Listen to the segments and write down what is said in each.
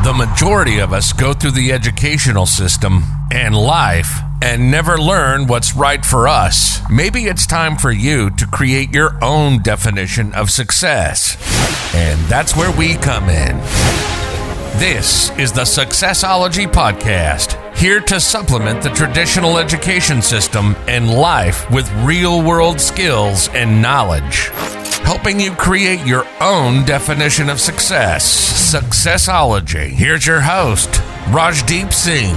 The majority of us go through the educational system and life and never learn what's right for us. Maybe it's time for you to create your own definition of success. And that's where we come in. This is the SUCCESSology Podcast, here to supplement the traditional education system and life with real-world skills and knowledge, helping you create your own definition of success. SUCCESSology. Here's your host, Rajdeep Singh.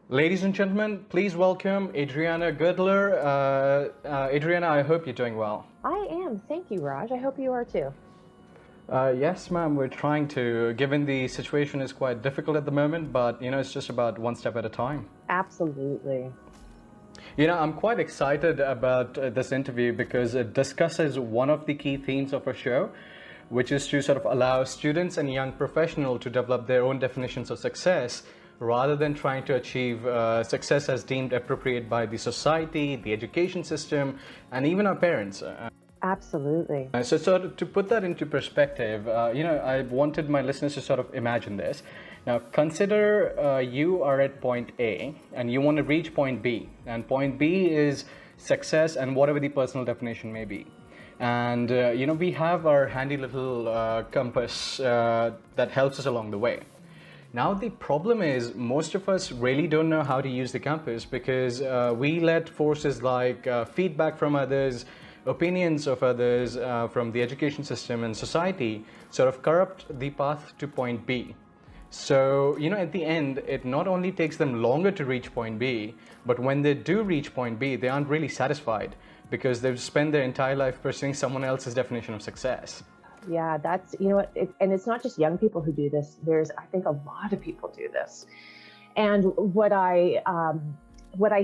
Ladies and gentlemen, please welcome Adriana Girdler. Adriana, I hope you're doing well. I am. Thank you, Raj. I hope you are too. Yes, ma'am, we're trying to, given the situation is quite difficult at the moment, but, it's just about one step at a time. Absolutely. I'm quite excited about this interview because it discusses one of the key themes of our show, which is to sort of allow students and young professionals to develop their own definitions of success rather than trying to achieve success as deemed appropriate by the society, the education system, and even our parents. Absolutely. So sort of to put that into perspective, I wanted my listeners to sort of imagine this. Now, consider you are at point A and you want to reach point B. And point B is success and whatever the personal definition may be. And, we have our handy little compass that helps us along the way. Now, the problem is most of us really don't know how to use the compass because we let forces like feedback from others, opinions of others from the education system and society sort of corrupt the path to point B. So, at the end, it not only takes them longer to reach point B, but when they do reach point B, they aren't really satisfied because they've spent their entire life pursuing someone else's definition of success. Yeah, that's, and it's not just young people who do this. I think a lot of people do this. And what I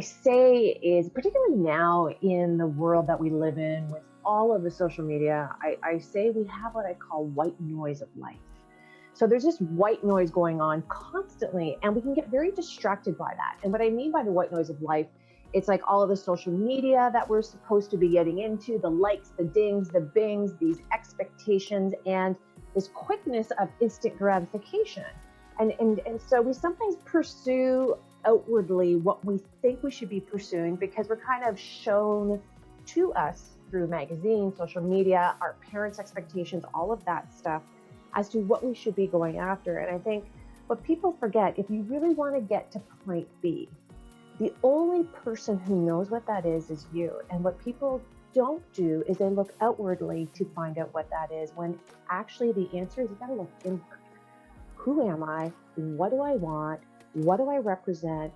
say is, particularly now in the world that we live in with all of the social media, I say we have what I call white noise of life. So there's this white noise going on constantly, and we can get very distracted by that. And what I mean by the white noise of life, it's like all of the social media that we're supposed to be getting into, the likes, the dings, the bings, these expectations, and this quickness of instant gratification. And so we sometimes pursue outwardly what we think we should be pursuing because we're kind of shown to us through magazines, social media, our parents' expectations, all of that stuff as to what we should be going after. And I think what people forget, if you really want to get to point B, the only person who knows what that is you. And what people don't do is they look outwardly to find out what that is, when actually the answer is you got to look inward. Who am I? What do I want? What do I represent?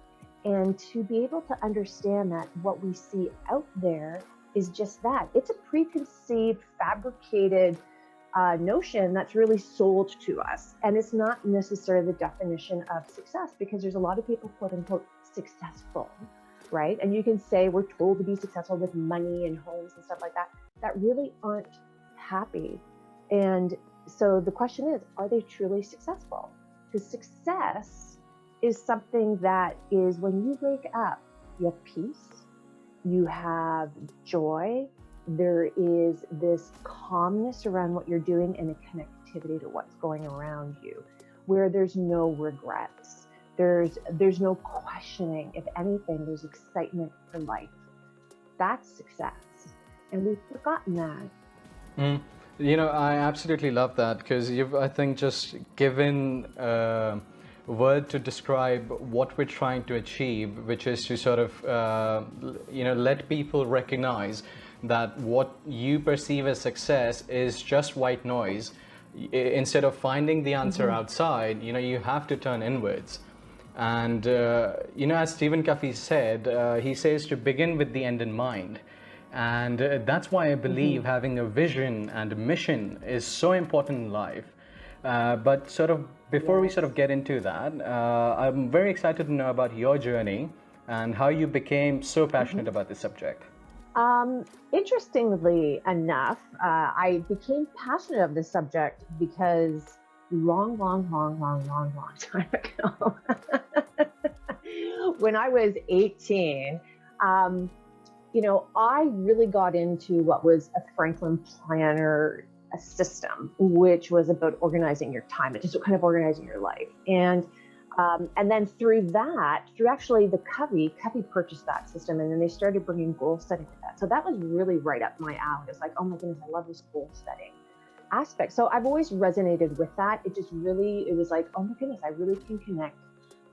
And to be able to understand that what we see out there is just that. It's a preconceived, fabricated notion that's really sold to us. And it's not necessarily the definition of success because there's a lot of people, quote unquote, successful, right? And you can say we're told to be successful with money and homes and stuff like that, that really aren't happy. And so the question is, are they truly successful? Because success is something that is when you wake up, you have peace, you have joy, there is this calmness around what you're doing and a connectivity to what's going around you, where there's no regrets. There's no questioning. If anything, there's excitement for life. That's success. And we've forgotten that. I absolutely love that because you've, I think, just given a word to describe what we're trying to achieve, which is to sort of, let people recognize that what you perceive as success is just white noise. Instead of finding the answer outside, you have to turn inwards. And, as Stephen Covey said, he says to begin with the end in mind. And that's why I believe having a vision and a mission is so important in life. But sort of before we sort of get into that, I'm very excited to know about your journey and how you became so passionate about this subject. Interestingly enough, I became passionate of this subject because long time ago, when I was 18, I really got into what was a Franklin Planner system, which was about organizing your time and just kind of organizing your life. And then through actually the Covey purchased that system, and then they started bringing goal setting with that. So that was really right up my alley. It's like, oh my goodness, I love this goal setting aspect. So I've always resonated with that. It was like, oh my goodness, I really can connect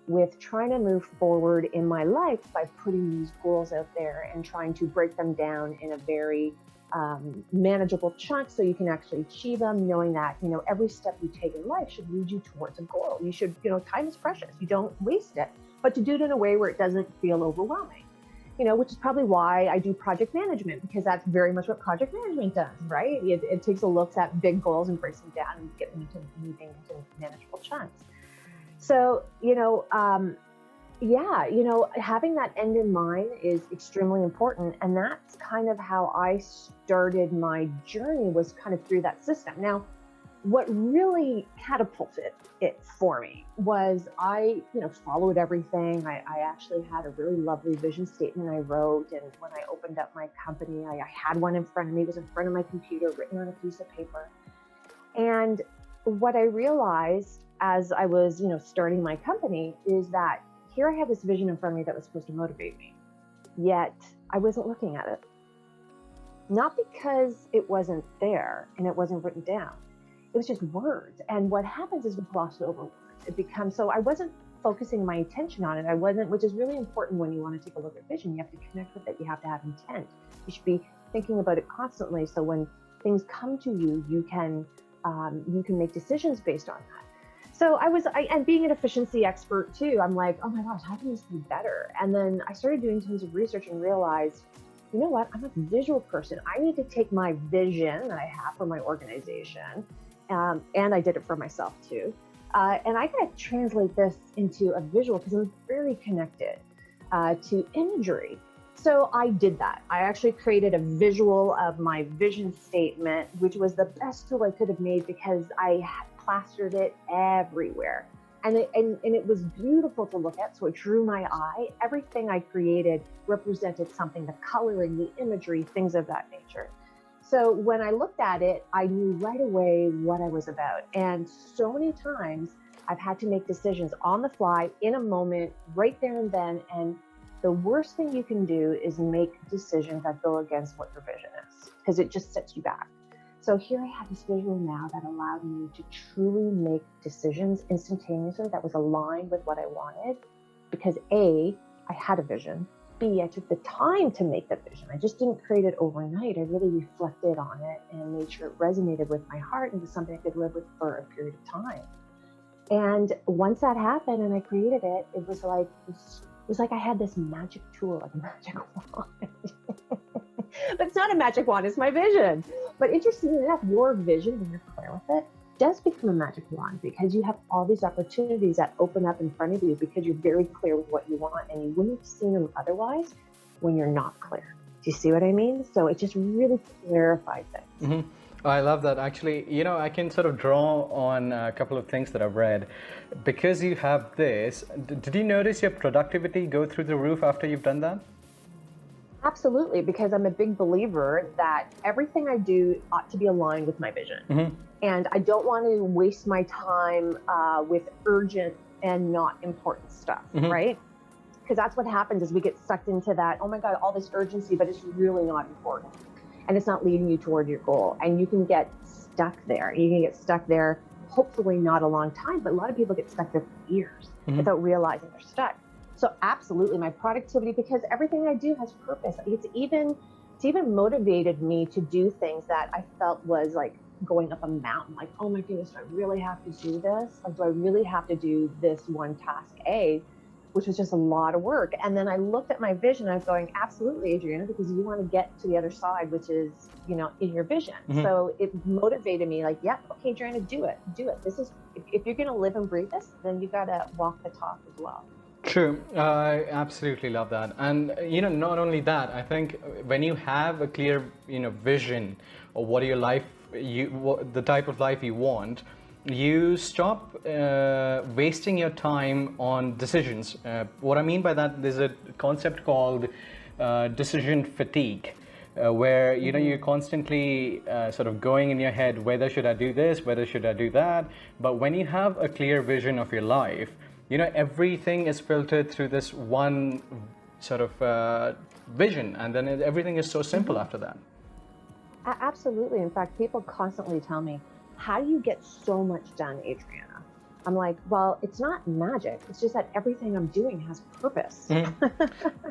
with trying to move forward in my life by putting these goals out there and trying to break them down in a very manageable chunk so you can actually achieve them, knowing that, every step you take in life should lead you towards a goal. You should, time is precious. You don't waste it, but to do it in a way where it doesn't feel overwhelming, which is probably why I do project management, because that's very much what project management does, right? It takes a look at big goals and breaks them down and get them moving into manageable chunks. So, having that end in mind is extremely important. And that's kind of how I started my journey, was kind of through that system. Now, what really catapulted it for me was I followed everything. I actually had a really lovely vision statement I wrote. And when I opened up my company, I had one in front of me. It was in front of my computer, written on a piece of paper. And what I realized as I was, starting my company is that here I had this vision in front of me that was supposed to motivate me, yet I wasn't looking at it. Not because it wasn't there and it wasn't written down. It was just words. And what happens is we gloss over words. It becomes, so I wasn't focusing my attention on it. Which is really important when you want to take a look at vision. You have to connect with it. You have to have intent. You should be thinking about it constantly. So when things come to you, you can make decisions based on that. So and being an efficiency expert too, I'm like, oh my gosh, how can this be better? And then I started doing tons of research and realized, you know what, I'm a visual person. I need to take my vision that I have for my organization, and I did it for myself too. And I gotta translate this into a visual because I'm very connected to imagery. So I did that. I actually created a visual of my vision statement, which was the best tool I could have made because I plastered it everywhere. And it was beautiful to look at. So it drew my eye. Everything I created represented something, the coloring, the imagery, things of that nature. So when I looked at it, I knew right away what I was about. And so many times I've had to make decisions on the fly, in a moment, right there and then. And the worst thing you can do is make decisions that go against what your vision is, because it just sets you back. So here I have this visual now that allowed me to truly make decisions instantaneously that was aligned with what I wanted, because A, I had a vision. B, I took the time to make the vision. I just didn't create it overnight. I really reflected on it and made sure it resonated with my heart and was something I could live with for a period of time. And once that happened and I created it, it was like I had this magic tool, like a magic wand. But it's not a magic wand, it's my vision. But interestingly enough, your vision, when you're clear with it, does become a magic wand, because you have all these opportunities that open up in front of you because you're very clear with what you want, and you wouldn't have seen them otherwise when you're not clear. Do you see what I mean? So it just really clarified things. Mm-hmm. I love that. Actually, I can sort of draw on a couple of things that I've read. Because you have this, did you notice your productivity go through the roof after you've done that? Absolutely, because I'm a big believer that everything I do ought to be aligned with my vision. Mm-hmm. And I don't want to waste my time with urgent and not important stuff, mm-hmm. right? Because that's what happens is we get sucked into that, oh my God, all this urgency, but it's really not important. And it's not leading you toward your goal. And you can get stuck there. You can get stuck there, hopefully not a long time, but a lot of people get stuck there for years mm-hmm. without realizing they're stuck. So absolutely, my productivity, because everything I do has purpose. It's even motivated me to do things that I felt was like going up a mountain, like, oh my goodness, do I really have to do this? Like, do I really have to do this one task A, which was just a lot of work. And then I looked at my vision, I was going, absolutely, Adriana, because you want to get to the other side, which is, in your vision. Mm-hmm. So it motivated me like, yeah, okay, Adriana, do it. This is, if you're going to live and breathe this, then you got to walk the talk as well. True. I absolutely love that. And, not only that, I think when you have a clear, vision of what your life, the type of life you want, you stop wasting your time on decisions. What I mean by that, there's a concept called decision fatigue, where you're constantly sort of going in your head, whether should I do this, whether should I do that. But when you have a clear vision of your life, everything is filtered through this one sort of vision, and then everything is so simple after that. Absolutely. In fact, people constantly tell me, how do you get so much done, Adriana? I'm like, well, it's not magic. It's just that everything I'm doing has purpose.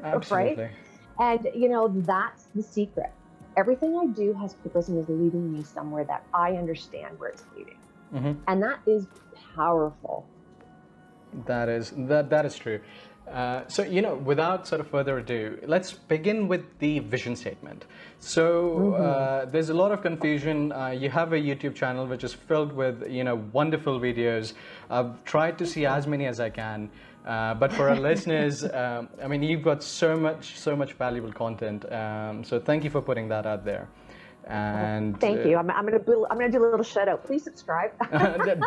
Absolutely. Right? And, that's the secret. Everything I do has purpose and is leading me somewhere that I understand where it's leading. And that is powerful. That is true. So, without sort of further ado, let's begin with the vision statement. So there's a lot of confusion. You have a YouTube channel which is filled with, wonderful videos. I've tried to see as many as I can. But for our listeners, you've got so much valuable content. So thank you for putting that out there. And thank you. I'm gonna do a little shout out. Please subscribe.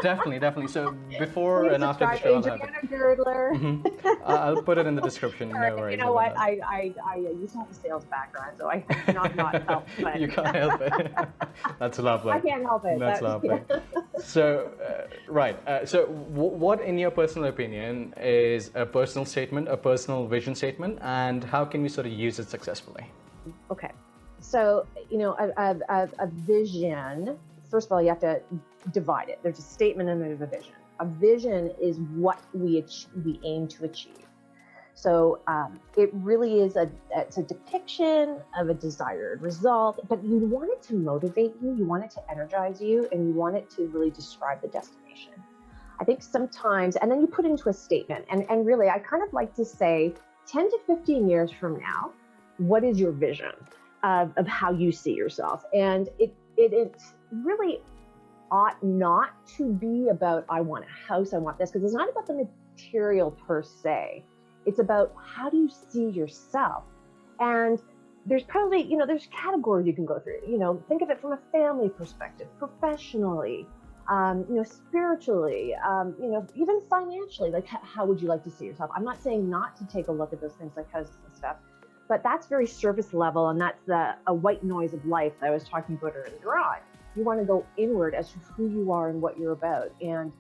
Definitely. So before Please and after the show, Adriana Girdler. I'll put it in the description. No worries. You know what? I used to have a sales background, so I cannot help. But you can't help it. That's lovely. I can't help it. That's lovely. So, right. So, what, in your personal opinion, is a personal statement, a personal vision statement, and how can we sort of use it successfully? Okay. So, a vision, first of all, you have to divide it. There's a statement and there's a vision. A vision is what we aim to achieve. So it really is it's a depiction of a desired result, but you want it to motivate you, you want it to energize you, and you want it to really describe the destination. I think sometimes, and then you put it into a statement, and really, I kind of like to say 10 to 15 years from now, what is your vision of how you see yourself? And it really ought not to be about, I want a house, I want this, because it's not about the material per se. It's about how do you see yourself? And there's probably, there's categories you can go through. Think of it from a family perspective, professionally, spiritually, even financially. Like, how would you like to see yourself? I'm not saying not to take a look at those things like houses and stuff, but that's very surface level, and that's a white noise of life that I was talking about earlier on. You want to go inward as to who you are and what you're about. And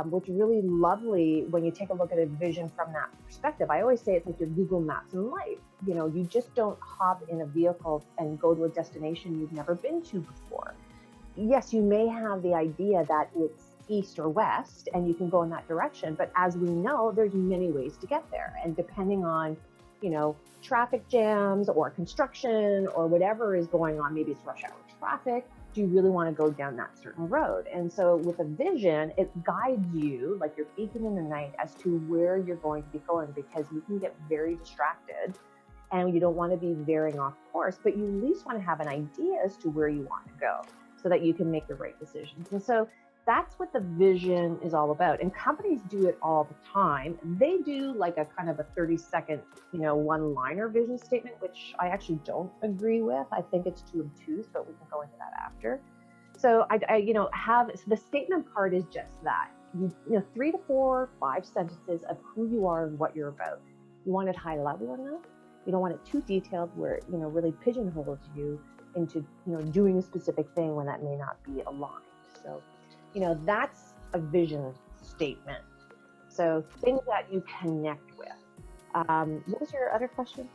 what's really lovely when you take a look at a vision from that perspective, I always say it's like your Google Maps in life. You just don't hop in a vehicle and go to a destination you've never been to before. Yes, you may have the idea that it's east or west and you can go in that direction, but as we know, there's many ways to get there. And depending on, traffic jams or construction or whatever is going on, maybe it's rush hour traffic, do you really want to go down that certain road? And so with a vision, it guides you like you're beacon in the night as to where you're going to be going, because you can get very distracted and you don't want to be veering off course, but you at least want to have an idea as to where you want to go so that you can make the right decisions. And so that's what the vision is all about. And companies do it all the time. They do like a kind of a 30-second, one-liner vision statement, which I actually don't agree with. I think it's too obtuse, but we can go into that after. So so the statement part is just that. 3 to 4, 5 sentences of who you are and what you're about. You want it high level enough. You don't want it too detailed where it, really pigeonholes you into, doing a specific thing when that may not be aligned. So, that's a vision statement. So things that you connect with. What was your other question?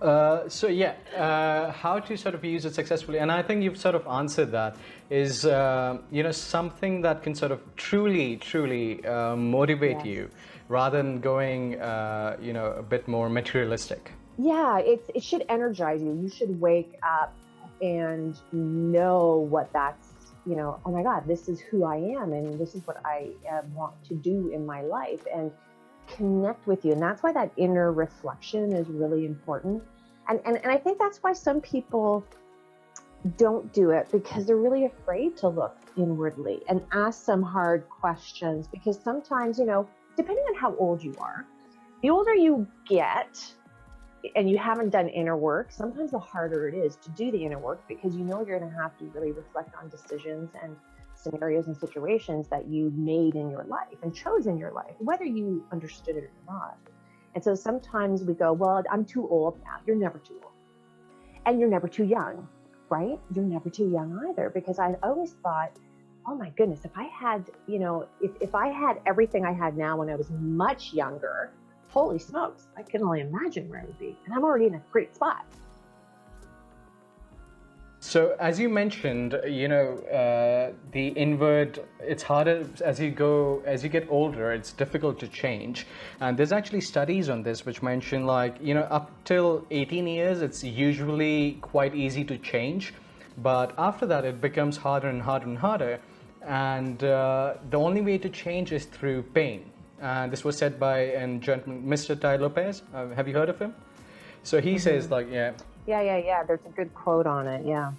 How to sort of use it successfully, and I think you've sort of answered that, is something that can sort of truly motivate you, rather than going a bit more materialistic. Yeah, it should energize you. You should wake up and know what that's, oh my God, this is who I am, and this is what I want to do in my life, and connect with you. And that's why that inner reflection is really important. And I think that's why some people don't do it, because they're really afraid to look inwardly and ask some hard questions, because sometimes, depending on how old you are, the older you get and you haven't done inner work, sometimes the harder it is to do the inner work, because you're going to have to really reflect on decisions and scenarios and situations that you made in your life and chose in your life, whether you understood it or not. And so sometimes we go, well, I'm too old now. You're never too old. And you're never too young, right? You're never too young either, because I always thought, oh my goodness, if I had, if I had everything I had now when I was much younger, holy smokes, I can only imagine where I would be. And I'm already in a great spot. So as you mentioned, the inward, it's harder as you get older, it's difficult to change. And there's actually studies on this which mention up till 18 years, it's usually quite easy to change. But after that, it becomes harder and harder and harder. And the only way to change is through pain. And this was said by a gentleman, Mr. Ty Lopez. Have you heard of him? So he says Yeah. There's a good quote on it. Yeah.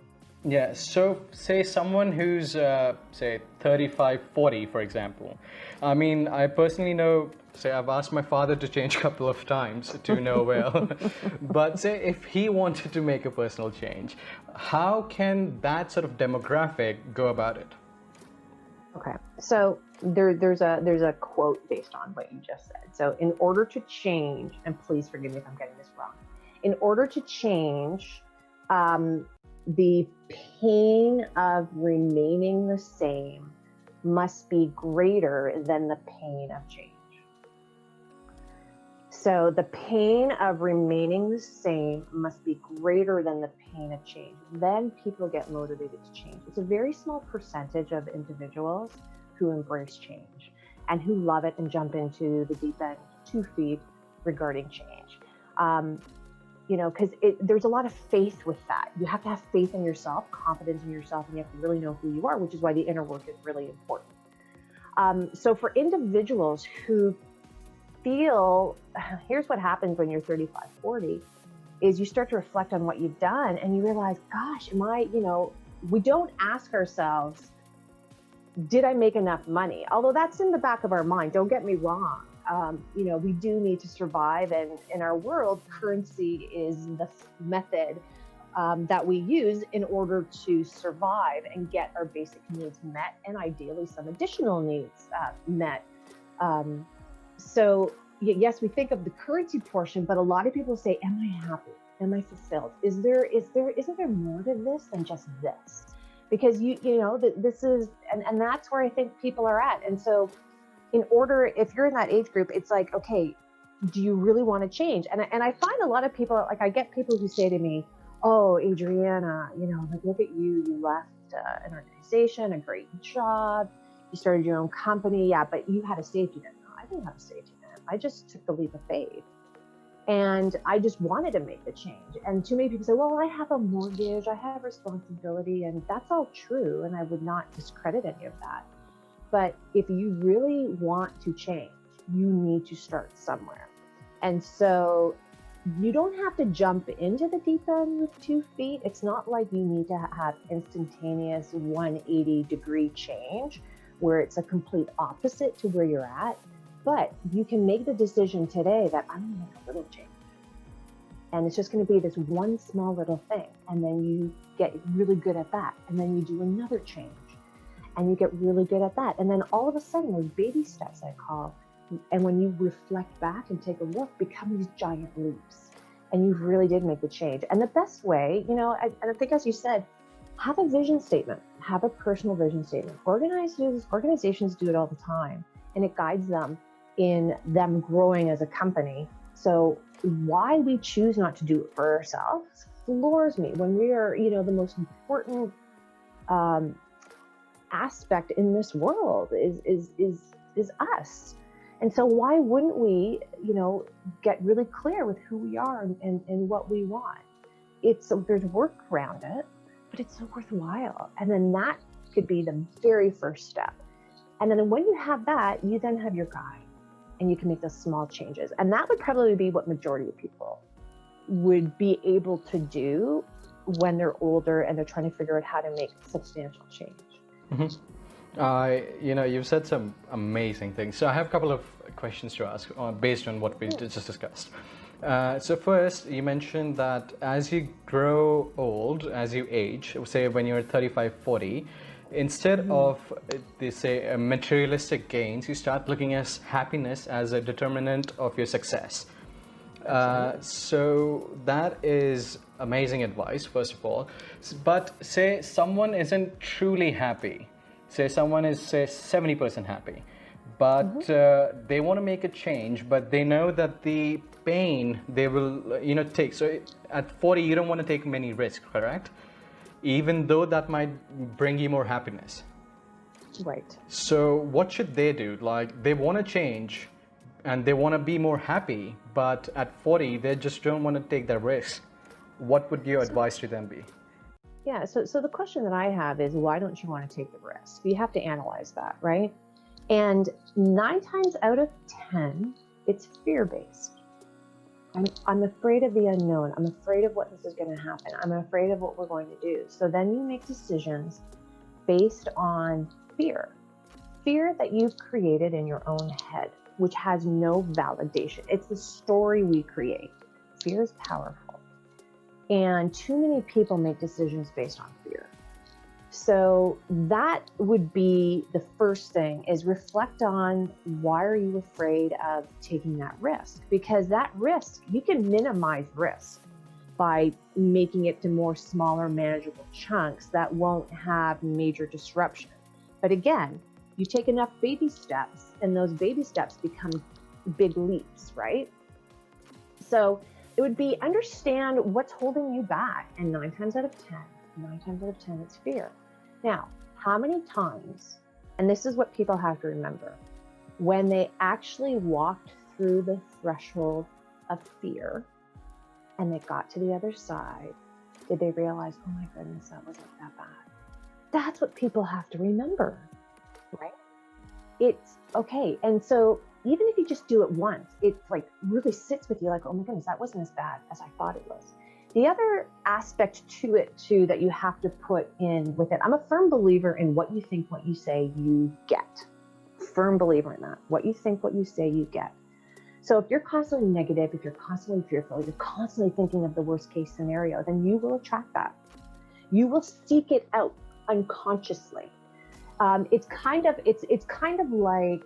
Yeah. So say someone who's, say 35, 40, for example. I mean, I personally know, say I've asked my father to change a couple of times to no avail. But say if he wanted to make a personal change, how can that sort of demographic go about it? Okay. So there's a quote based on what you just said. So in order to change, and please forgive me if I'm getting this wrong, in order to change, the pain of remaining the same must be greater than the pain of change. So the pain of remaining the same must be greater than the pain of change. Then people get motivated to change. It's a very small percentage of individuals who embrace change and who love it and jump into the deep end 2 feet regarding change. Because there's a lot of faith with that. You have to have faith in yourself, confidence in yourself, and you have to really know who you are, which is why the inner work is really important. So for individuals who feel, here's what happens when you're 35, 40, is you start to reflect on what you've done and you realize, gosh, we don't ask ourselves, did I make enough money? Although that's in the back of our mind, don't get me wrong. We do need to survive, and in our world, currency is the method that we use in order to survive and get our basic needs met, and ideally some additional needs met. So yes, we think of the currency portion, but a lot of people say, am I happy? Am I fulfilled? Isn't there more to this than just this? Because this is, and that's where I think people are at. And so if you're in that age group, it's like, okay, do you really want to change? And I find a lot of people, I get people who say to me, oh, Adriana, look at you, you left an organization, a great job, you started your own company. Yeah, but you had a safety net. No, I didn't have a safety net. I just took the leap of faith. And I just wanted to make the change. And too many people say, well, I have a mortgage, I have responsibility, and that's all true. And I would not discredit any of that. But if you really want to change, you need to start somewhere. And so you don't have to jump into the deep end with 2 feet. It's not like you need to have instantaneous 180-degree change where it's a complete opposite to where you're at. But you can make the decision today that I'm going to make a little change. And it's just going to be this one small little thing. And then you get really good at that. And then you do another change. And you get really good at that. And then all of a sudden, those baby steps I call, and when you reflect back and take a look, become these giant leaps. And you really did make the change. And the best way, I think as you said, have a vision statement, have a personal vision statement. Organizations do it all the time, and it guides them in them growing as a company. So why we choose not to do it for ourselves floors me when we are, the most important aspect in this world is us. And so why wouldn't we, get really clear with who we are and what we want? There's work around it, but it's so worthwhile. And then that could be the very first step. And then when you have that, you then have your guide and you can make those small changes. And that would probably be what majority of people would be able to do when they're older and they're trying to figure out how to make substantial change. Mm-hmm. You've said some amazing things. So I have a couple of questions to ask based on what we just discussed. So first, you mentioned that as you grow old, as you age, say when you're 35, 40, instead of, materialistic gains, you start looking at happiness as a determinant of your success. So that is amazing advice, first of all. But say someone isn't truly happy. Say someone is, say, 70% happy, but they want to make a change, but they know that the pain they will, take. So at 40, you don't want to take many risks, correct? Even though that might bring you more happiness. Right. So what should they do? Like, they want to change and they want to be more happy, but at 40, they just don't want to take the risk. What would your advice to them be? Yeah, so the question that I have is, why don't you want to take the risk? You have to analyze that, right? And 9 times out of 10, it's fear-based. I'm afraid of the unknown. I'm afraid of what this is going to happen. I'm afraid of what we're going to do. So then you make decisions based on fear. Fear that you've created in your own head, which has no validation. It's the story we create. Fear is powerful. And too many people make decisions based on fear. So that would be the first thing, is reflect on, why are you afraid of taking that risk? Because that risk, you can minimize risk by making it to more smaller, manageable chunks that won't have major disruption. But again, you take enough baby steps and those baby steps become big leaps, right? So it would be, understand what's holding you back. And 9 times out of 10, it's fear. Now, how many times, and this is what people have to remember, when they actually walked through the threshold of fear and they got to the other side, did they realize, oh my goodness, that wasn't that bad? That's what people have to remember, right? It's okay. And so even if you just do it once, it like really sits with you like, oh my goodness, that wasn't as bad as I thought it was. The other aspect to it too that you have to put in with it, I'm a firm believer in what you think, what you say, you get. Firm believer in that. What you think, what you say, you get. So if you're constantly negative, if you're constantly fearful, you're constantly thinking of the worst case scenario, then you will attract that. You will seek it out unconsciously. It's kind of like,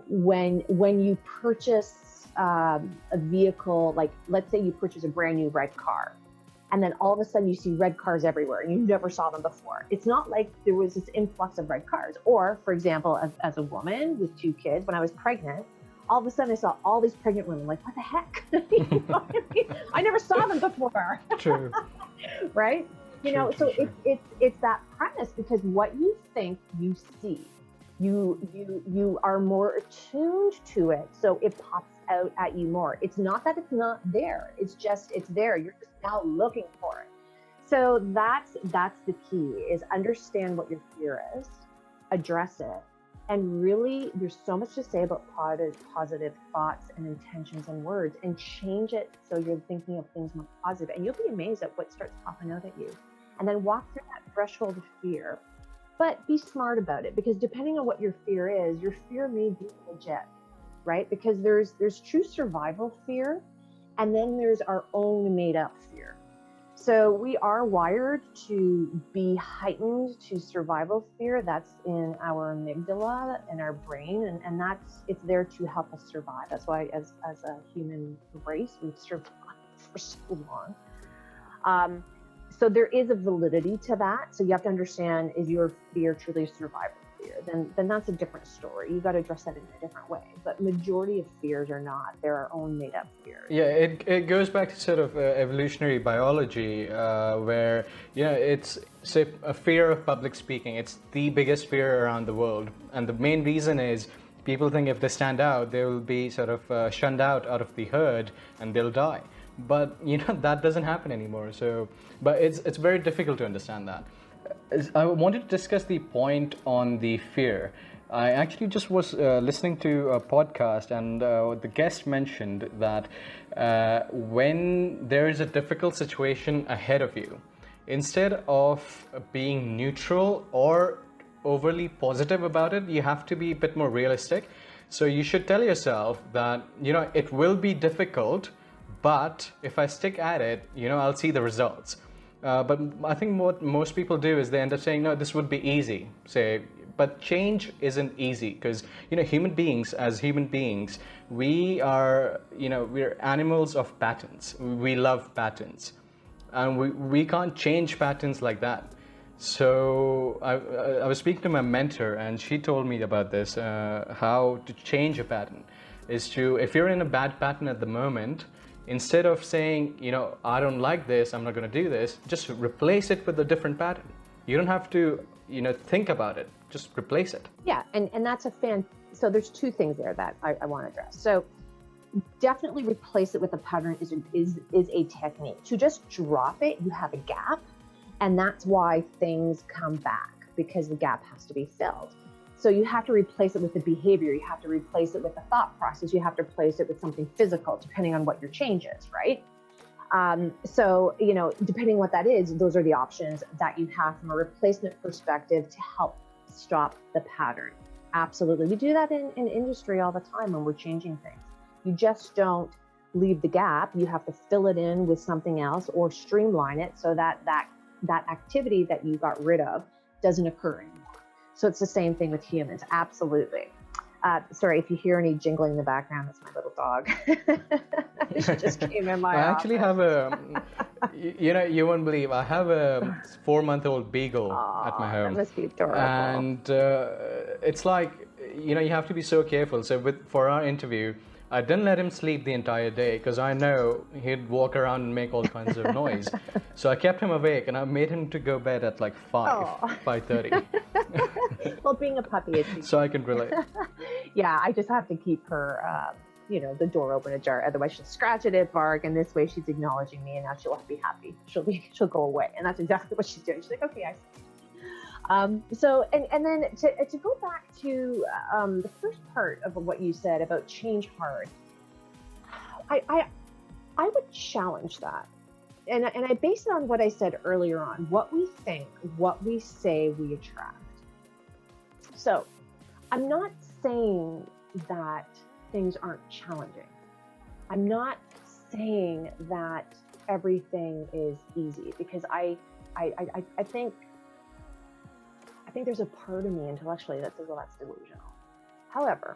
when you purchase a vehicle, like let's say you purchase a brand new red car, and then all of a sudden you see red cars everywhere and you never saw them before. It's not like there was this influx of red cars. Or for example, as a woman with 2 kids, when I was pregnant, all of a sudden I saw all these pregnant women, like, what the heck? You know what I mean? I never saw them before. True. Right? It's that premise, because what you think, you see. You are more attuned to it, so it pops out at you more. It's not that it's not there. It's there. You're just now looking for it. So that's the key, is understand what your fear is, address it, and really there's so much to say about positive thoughts and intentions and words, and change it so you're thinking of things more positive, and you'll be amazed at what starts popping out at you. And then walk through that threshold of fear. But be smart about it, because depending on what your fear is, your fear may be legit, right? Because there's true survival fear, and then there's our own made up fear. So we are wired to be heightened to survival fear. That's in our amygdala and our brain, and it's there to help us survive. That's why as a human race, we've survived for so long. So there is a validity to that. So you have to understand, is your fear truly a survival fear? Then that's a different story. You got to address that in a different way. But majority of fears are not. They're our own made up fears. Yeah, it goes back to sort of evolutionary biology, where it's, say, a fear of public speaking. It's the biggest fear around the world, and the main reason is people think if they stand out, they will be sort of shunned out of the herd, and they'll die. But that doesn't happen anymore. So, but it's very difficult to understand that. I wanted to discuss the point on the fear. I actually just was listening to a podcast, and the guest mentioned that when there is a difficult situation ahead of you, instead of being neutral or overly positive about it, you have to be a bit more realistic. So you should tell yourself that it will be difficult, but if I stick at it, I'll see the results. But I think what most people do is they end up saying, no, this would be easy. Say, but change isn't easy because, human beings, we are, we're animals of patterns. We love patterns, and we can't change patterns like that. So I was speaking to my mentor, and she told me about this, how to change a pattern is to, if you're in a bad pattern at the moment, instead of saying, I don't like this, I'm not going to do this, just replace it with a different pattern. You don't have to, think about it, just replace it. Yeah, and that's so there's two things there that I want to address. So definitely replace it with a pattern is a technique. To just drop it, you have a gap, and that's why things come back, because the gap has to be filled. So you have to replace it with the behavior, you have to replace it with the thought process, you have to replace it with something physical, depending on what your change is, right? So, depending what that is, those are the options that you have from a replacement perspective to help stop the pattern. Absolutely. We do that in industry all the time when we're changing things. You just don't leave the gap. You have to fill it in with something else or streamline it so that activity that you got rid of doesn't occur anymore. So it's the same thing with humans. Absolutely. Sorry, if you hear any jingling in the background, that's my little dog. She just came in my I actually office. have you won't believe, I have a 4-month-old beagle at my home. That must be adorable. And it's like, you have to be so careful. So for our interview, I didn't let him sleep the entire day because I know he'd walk around and make all kinds of noise. So I kept him awake, and I made him to go bed at like 5:30. Well, being a puppy is so I can relate. Yeah, I just have to keep her, the door open ajar. Otherwise, she'll scratch at it, bark, and this way she's acknowledging me, and now she'll be happy. She'll go away, and that's exactly what she's doing. She's like, okay, I see. So then to go back to the first part of what you said about change hard, I would challenge that, and I base it on what I said earlier on. What we think, what we say, we attract. So I'm not saying that things aren't challenging. I'm not saying that everything is easy, because I think there's a part of me intellectually that says, well, that's delusional. However,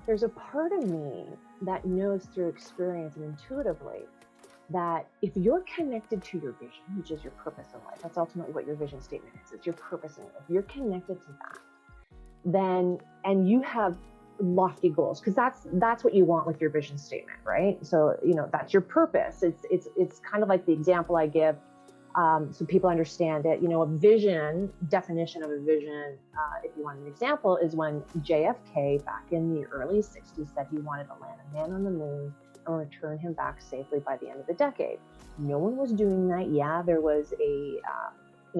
there's a part of me that knows through experience and intuitively that if you're connected to your vision, which is your purpose in life, that's ultimately what your vision statement is. It's your purpose in life. If you're connected to that, then, and you have lofty goals, because that's what you want with your vision statement, right? So, that's your purpose. It's kind of like the example I give, so people understand it. A vision, definition of a vision, if you want an example, is when JFK back in the early 60s said he wanted to land a man on the moon and return him back safely by the end of the decade. No one was doing that. Yeah, there was a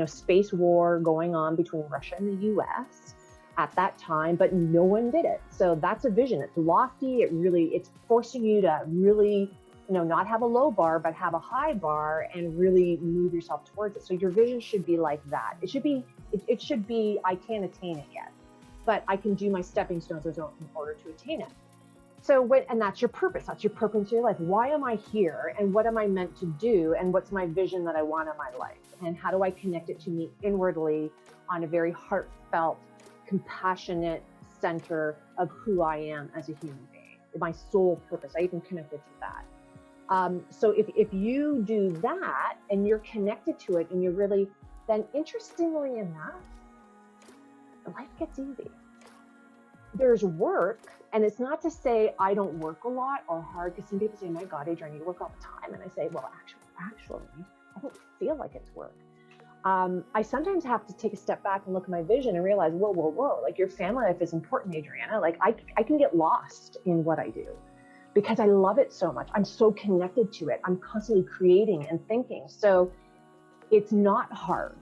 space war going on between Russia and the US at that time, but no one did it. So that's a vision. It's lofty. It's forcing you to really not have a low bar, but have a high bar and really move yourself towards it. So your vision should be like that. It should be, I can't attain it yet, but I can do my stepping stones in order to attain it. So and that's your purpose. That's your purpose in your life. Why am I here? And what am I meant to do? And what's my vision that I want in my life? And how do I connect it to me inwardly on a very heartfelt, compassionate center of who I am as a human being? My soul purpose. I even connected to that. So if you do that and you're connected to it and you're really, then interestingly enough, life gets easy. There's work, and it's not to say I don't work a lot or hard, because some people say, my God, Adriana, you work all the time. And I say, well, actually, I don't feel like it's work. I sometimes have to take a step back and look at my vision and realize, whoa, like your family life is important, Adriana. Like I can get lost in what I do, because I love it so much. I'm so connected to it. I'm constantly creating and thinking. So it's not hard.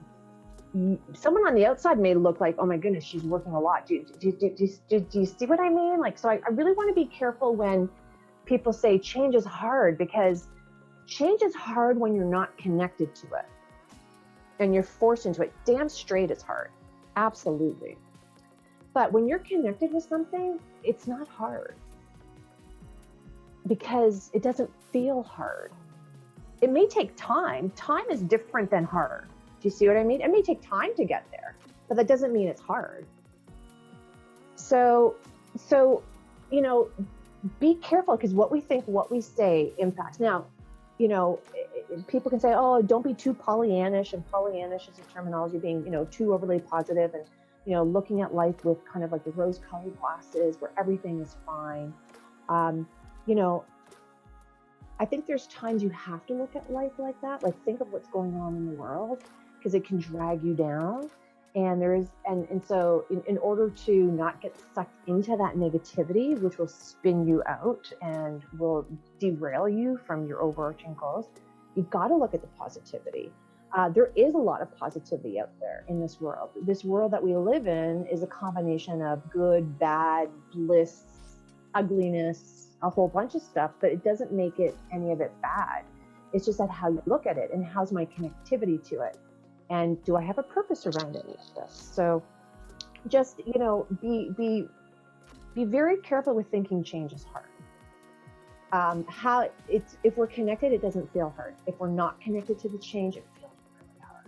Someone on the outside may look like, oh my goodness, she's working a lot. Do you see what I mean? Like, so I really want to be careful when people say change is hard, because change is hard when you're not connected to it and you're forced into it. Damn straight it's hard. Absolutely. But when you're connected with something, it's not hard, because it doesn't feel hard. It may take time. Time is different than hard. Do you see what I mean? It may take time to get there, but that doesn't mean it's hard. So, you know, be careful, because what we think, what we say impacts. Now, you know, people can say, oh, don't be too Pollyannish, and Pollyannish is a terminology being, you know, too overly positive and, you know, looking at life with kind of like the rose-colored glasses where everything is fine. You know, I think there's times you have to look at life like that. Like, think of what's going on in the world, because it can drag you down. And so in order to not get sucked into that negativity, which will spin you out and will derail you from your overarching goals, you've got to look at the positivity. There is a lot of positivity out there in this world. This world that we live in is a combination of good, bad, bliss, ugliness, a whole bunch of stuff, but it doesn't make it any of it bad. It's just that how you look at it and how's my connectivity to it. And do I have a purpose around any of this? So just, you know, be very careful with thinking change is hard. If we're connected, it doesn't feel hard. If we're not connected to the change, it feels really hard.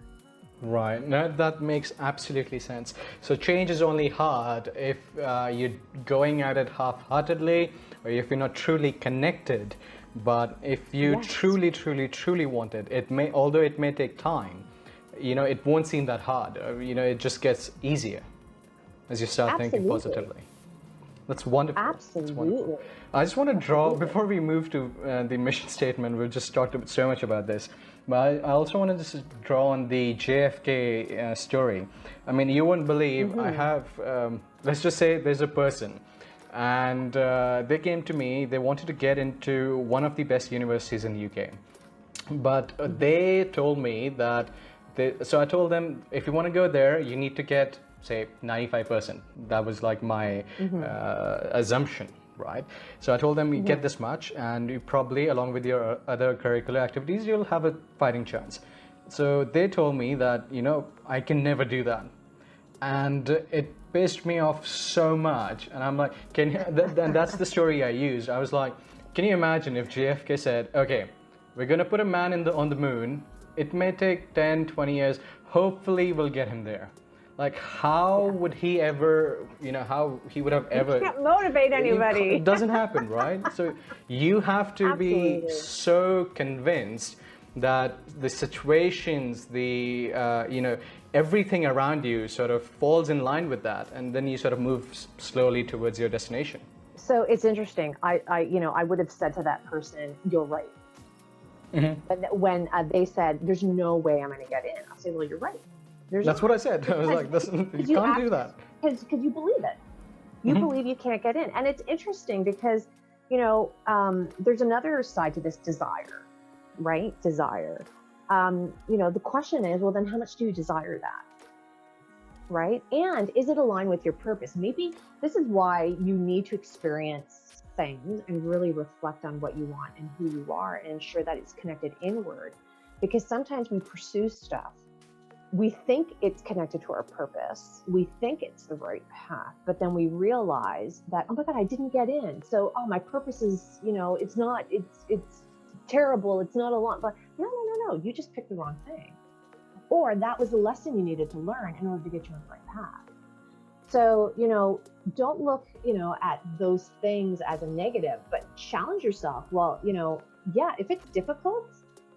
Right, no, that makes absolutely sense. So change is only hard if you're going at it half-heartedly, or if you're not truly connected. But if you truly want it, although it may take time, you know, it won't seem that hard. You know, it just gets easier as you start thinking positively. That's wonderful. Absolutely. That's wonderful. I just want to draw, before we move to the mission statement, we've just talked so much about this, but I also want to just draw on the JFK story. I mean, you wouldn't believe, I have, let's just say there's a person, and they came to me, they wanted to get into one of the best universities in the UK. But they told me that, so I told them, if you want to go there, you need to get, say, 95%. That was like my assumption, right? So I told them, you get this much, and you probably, along with your other curricular activities, you'll have a fighting chance. So they told me that, you know, I can never do that. And it pissed me off so much. And I'm like, and that's the story I used. I was like, can you imagine if JFK said, okay, we're going to put a man on the moon. It may take 10, 20 years. Hopefully we'll get him there. Like, how would he ever, you know, how he would have ever... You can't motivate anybody. It doesn't happen, right? So you have to be so convinced that the situations, the, you know, everything around you sort of falls in line with that. And then you sort of move slowly towards your destination. So it's interesting. I would have said to that person, you're right. But when they said, there's no way I'm going to get in, I'll say, well, you're right. That's what I said. I was like, you can't do that. Because you believe it. You believe you can't get in. And it's interesting because, you know, there's another side to this desire, right? Desire. You know, the question is, well, then how much do you desire that? Right? And is it aligned with your purpose? Maybe this is why you need to experience things and really reflect on what you want and who you are and ensure that it's connected inward. Because sometimes we pursue stuff, we think it's connected to our purpose, we think it's the right path, but then we realize that, oh my God, I didn't get in. So, my purpose is, you know, it's terrible, it's not a lot, but no, you just picked the wrong thing. Or that was the lesson you needed to learn in order to get you on the right path. So, you know, don't look, you know, at those things as a negative, but challenge yourself. Well, you know, yeah, if it's difficult,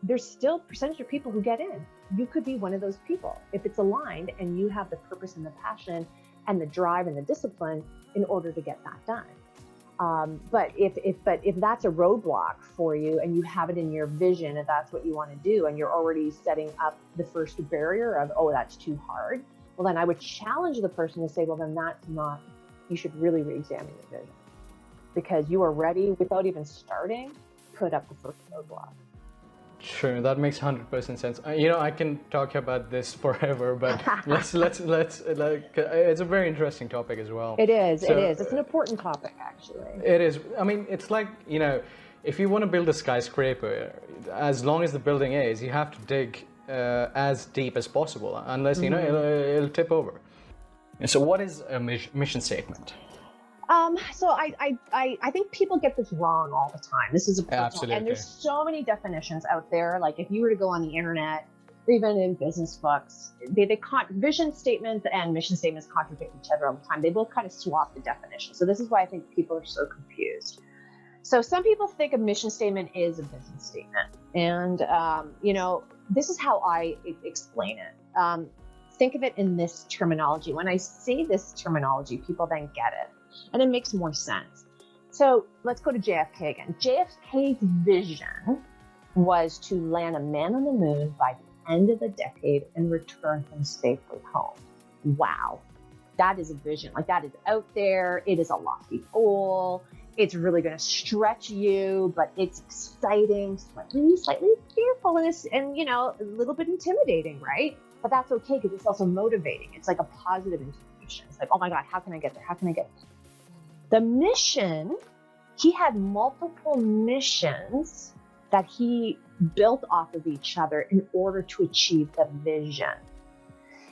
there's still percentage of people who get in. You could be one of those people if it's aligned and you have the purpose and the passion and the drive and the discipline in order to get that done. But if that's a roadblock for you and you have it in your vision and that's what you want to do and you're already setting up the first barrier of, oh, that's too hard, well, then I would challenge the person to say, well, then that's not, you should really re-examine your vision because you are ready without even starting, put up the first roadblock. Sure, that makes 100% sense. You know, I can talk about this forever, but let's it's a very interesting topic as well. It is. It's an important topic, actually. It is. I mean, it's like, you know, if you want to build a skyscraper, as long as the building is, you have to dig as deep as possible, unless, you know, it'll tip over. And so what is a mission statement? So I think people get this wrong all the time. This is a personal, absolutely, and there's so many definitions out there. Like if you were to go on the internet, even in business books, vision statements and mission statements contradict each other all the time. They both kind of swap the definition. So this is why I think people are so confused. So some people think a mission statement is a business statement. And, this is how I explain it. Think of it in this terminology. When I say this terminology, people then get it. And it makes more sense. So let's go to JFK again. JFK's vision was to land a man on the moon by the end of the decade and return him safely home. Wow. That is a vision. Like, that is out there. It is a lofty goal. It's really going to stretch you, but it's exciting, slightly fearful, and a little bit intimidating, right? But that's okay, because it's also motivating. It's like a positive inspiration. It's like, oh my God, how can I get there? How can I get there? The mission, he had multiple missions that he built off of each other in order to achieve the vision.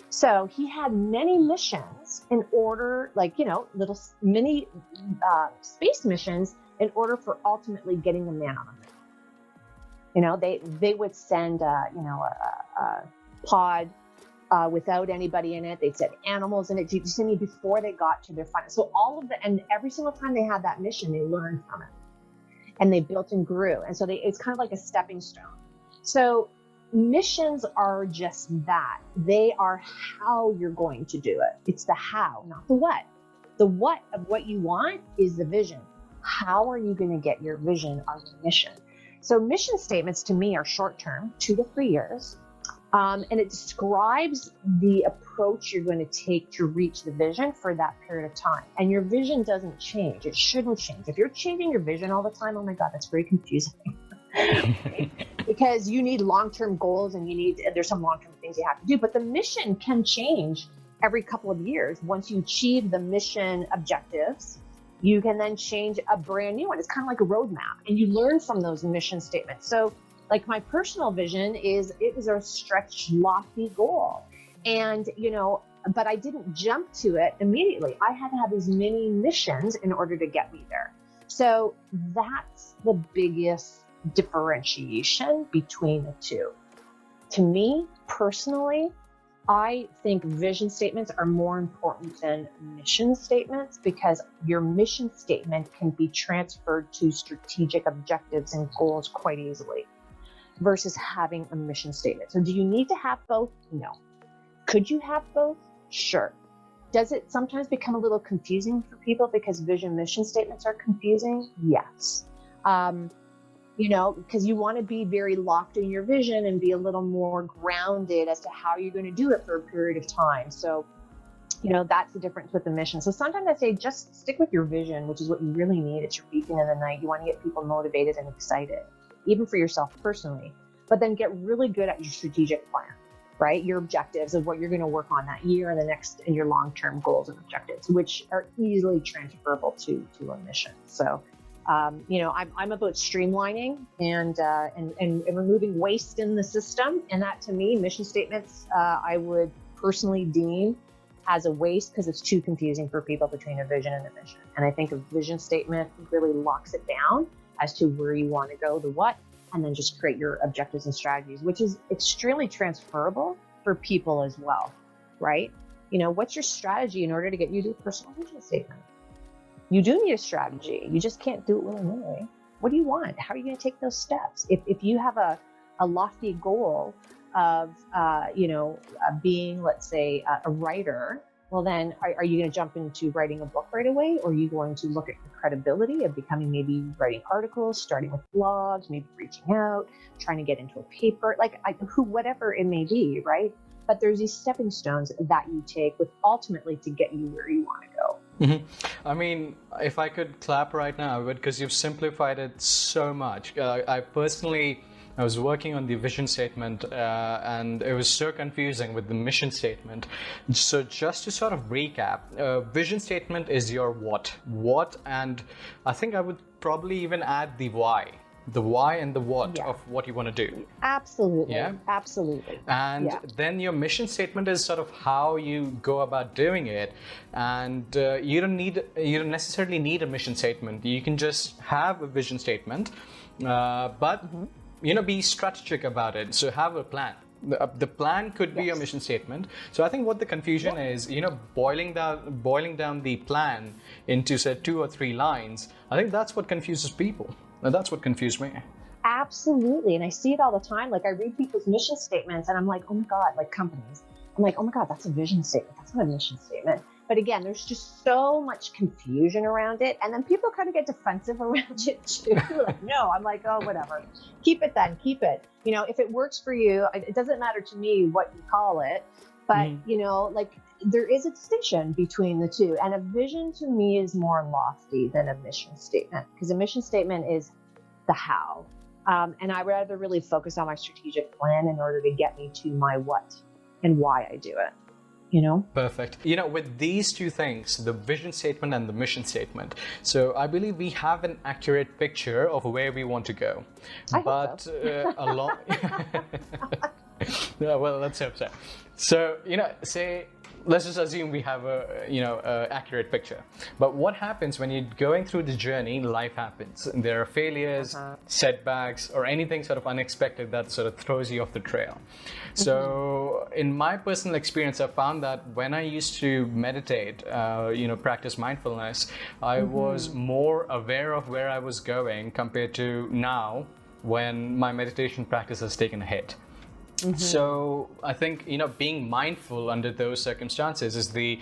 So he had many missions in order, little mini space missions in order for ultimately getting the man on the moon. They would send a pod without anybody in it. They'd send animals in it. Do you see me? Before they got to their final. So and every single time they had that mission, they learned from it, and they built and grew. And so it's kind of like a stepping stone. So missions are just that. They are how you're going to do it. It's the how, not the what. The what of what you want is the vision. How are you going to get your vision on the mission? So mission statements to me are short term, 2 to 3 years. And it describes the approach you're going to take to reach the vision for that period of time. And your vision doesn't change. It shouldn't change. If you're changing your vision all the time, oh my God, that's very confusing. Because you need long-term goals and there's some long-term things you have to do, but the mission can change every couple of years. Once you achieve the mission objectives, you can then change a brand new one. It's kind of like a roadmap, and you learn from those mission statements. So like my personal vision it was a stretched, lofty goal. And, but I didn't jump to it immediately. I had to have these many missions in order to get me there. So that's the biggest differentiation between the two. To me, personally, I think vision statements are more important than mission statements, because your mission statement can be transferred to strategic objectives and goals quite easily versus having a mission statement. So do you need to have both? No. Could you have both? Sure. Does it sometimes become a little confusing for people because vision mission statements are confusing? Yes. Because you want to be very locked in your vision and be a little more grounded as to how you're going to do it for a period of time. So, that's the difference with the mission. So sometimes I say just stick with your vision, which is what you really need. It's your beacon in the night. You want to get people motivated and excited, even for yourself personally, but then get really good at your strategic plan, right? Your objectives of what you're going to work on that year and the next, and your long-term goals and objectives, which are easily transferable to a mission. So, I'm about streamlining and removing waste in the system. And that, to me, mission statements, I would personally deem as a waste, because it's too confusing for people between a vision and a mission. And I think a vision statement really locks it down as to where you want to go, the what, and then just create your objectives and strategies, which is extremely transferable for people as well, right? What's your strategy in order to get you to a personal vision statement? You do need a strategy. You just can't do it willy-nilly. What do you want? How are you going to take those steps? If you have a lofty goal of, being, let's say, a writer, well, then are you going to jump into writing a book right away? Or are you going to look at the credibility of becoming, maybe writing articles, starting with blogs, maybe reaching out, trying to get into a paper, whatever it may be, right? But there's these stepping stones that you take with ultimately to get you where you want to go. Mm-hmm. I mean, if I could clap right now, because you've simplified it so much. I was working on the vision statement and it was so confusing with the mission statement. So just to sort of recap, vision statement is your what, and I think I would probably even add the why and the what of what you want to do. Absolutely. Yeah. Absolutely. And then your mission statement is sort of how you go about doing it. And you don't necessarily need a mission statement. You can just have a vision statement, but be strategic about it. So have a plan. The plan could be a mission statement. So I think what the confusion is, boiling down the plan into say 2 or 3 lines. I think that's what confuses people. And that's what confused me. Absolutely. And I see it all the time. Like I read people's mission statements and I'm like, oh my God, like companies. I'm like, oh my God, that's a vision statement. That's not a mission statement. But again, there's just so much confusion around it. And then people kind of get defensive around it too. Like, no, I'm like, oh, whatever. Keep it then, keep it. If it works for you, it doesn't matter to me what you call it. But, like there is a distinction between the two. And a vision to me is more lofty than a mission statement, because a mission statement is the how. And I rather really focus on my strategic plan in order to get me to my what and why I do it. Perfect. With these two things, the vision statement and the mission statement, so I believe we have an accurate picture of where we want to go. But along yeah, well, let's hope so. So, say let's just assume we have a accurate picture. But what happens when you're going through the journey? Life happens. There are failures, setbacks, or anything sort of unexpected that sort of throws you off the trail. So in my personal experience, I found that when I used to meditate, practice mindfulness, I was more aware of where I was going compared to now when my meditation practice has taken a hit. So I think, being mindful under those circumstances is the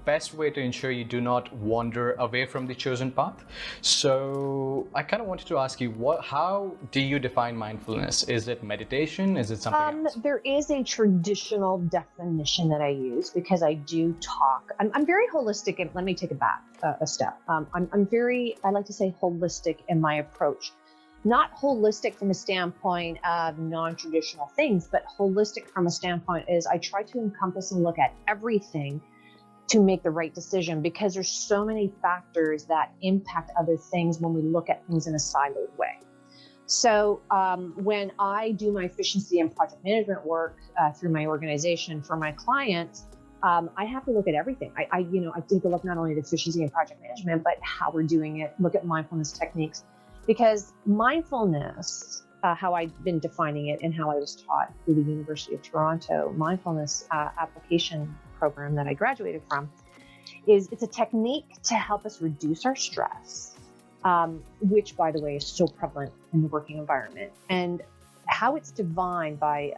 best way to ensure you do not wander away from the chosen path. So I kind of wanted to ask you, how do you define mindfulness? Is it meditation? Is it something else? There is a traditional definition that I use because I do talk. I'm very holistic, and let me take it back a step. I like to say holistic in my approach. Not holistic from a standpoint of non-traditional things, but holistic from a standpoint is I try to encompass and look at everything to make the right decision, because there's so many factors that impact other things when we look at things in a siloed way. So when I do my efficiency and project management work through my organization for my clients, I have to look at everything. I take a look not only at efficiency and project management, but how we're doing it, look at mindfulness techniques. Because mindfulness, how I've been defining it and how I was taught through the University of Toronto mindfulness application program that I graduated from, it's a technique to help us reduce our stress, which, by the way, is so prevalent in the working environment. And how it's defined by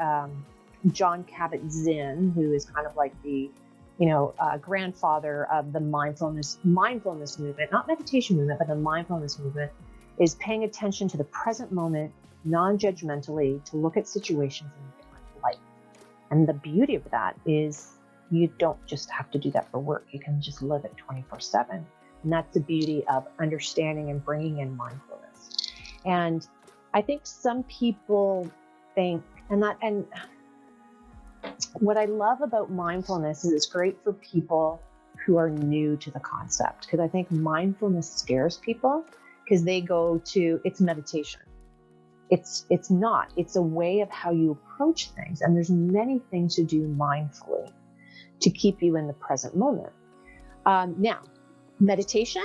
John Kabat-Zinn, who is kind of like the grandfather of the mindfulness movement, not meditation movement, but the mindfulness movement, is paying attention to the present moment, non-judgmentally, to look at situations in a different light. And the beauty of that is you don't just have to do that for work. You can just live it 24/7. And that's the beauty of understanding and bringing in mindfulness. And I think some people think, and what I love about mindfulness is it's great for people who are new to the concept, because I think mindfulness scares people, because they go to, it's meditation. It's not. It's a way of how you approach things. And there's many things to do mindfully to keep you in the present moment. Now, meditation,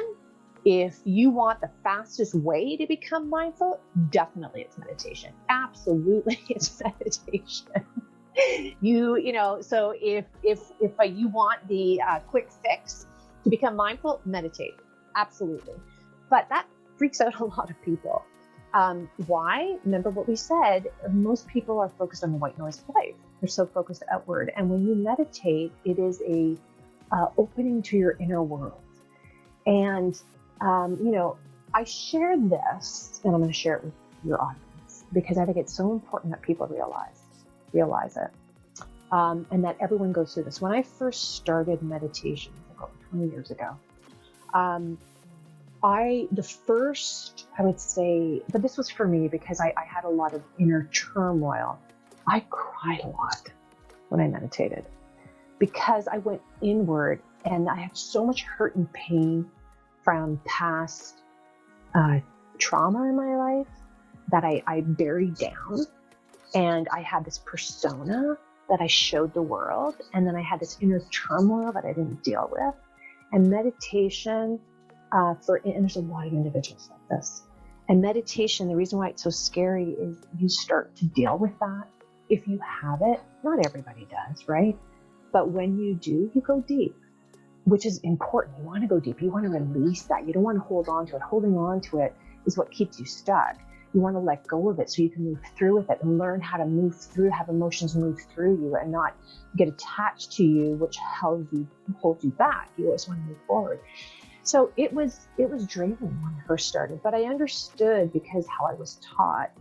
if you want the fastest way to become mindful, definitely it's meditation. Absolutely, it's meditation. So if you want the quick fix to become mindful, meditate. Absolutely. But that freaks out a lot of people. Why? Remember what we said, most people are focused on the white noise of life. They're so focused outward. And when you meditate, it is a opening to your inner world. And, I shared this, and I'm going to share it with your audience, because I think it's so important that people realize it. And that everyone goes through this. When I first started meditation, over 20 years ago, I would say, but this was for me because I had a lot of inner turmoil. I cried a lot when I meditated because I went inward, and I had so much hurt and pain from past trauma in my life that I buried down. And I had this persona that I showed the world. And then I had this inner turmoil that I didn't deal with. And meditation, and there's a lot of individuals like this. And meditation, the reason why it's so scary is you start to deal with that if you have it, not everybody does, right? But when you do, you go deep, which is important. You want to go deep. You want to release that. You don't want to hold on to it. Holding on to it is what keeps you stuck. You want to let go of it so you can move through with it and learn how to move through, have emotions move through you and not get attached to you, which holds you back. You always want to move forward. So it was draining when I first started, but I understood because how I was taught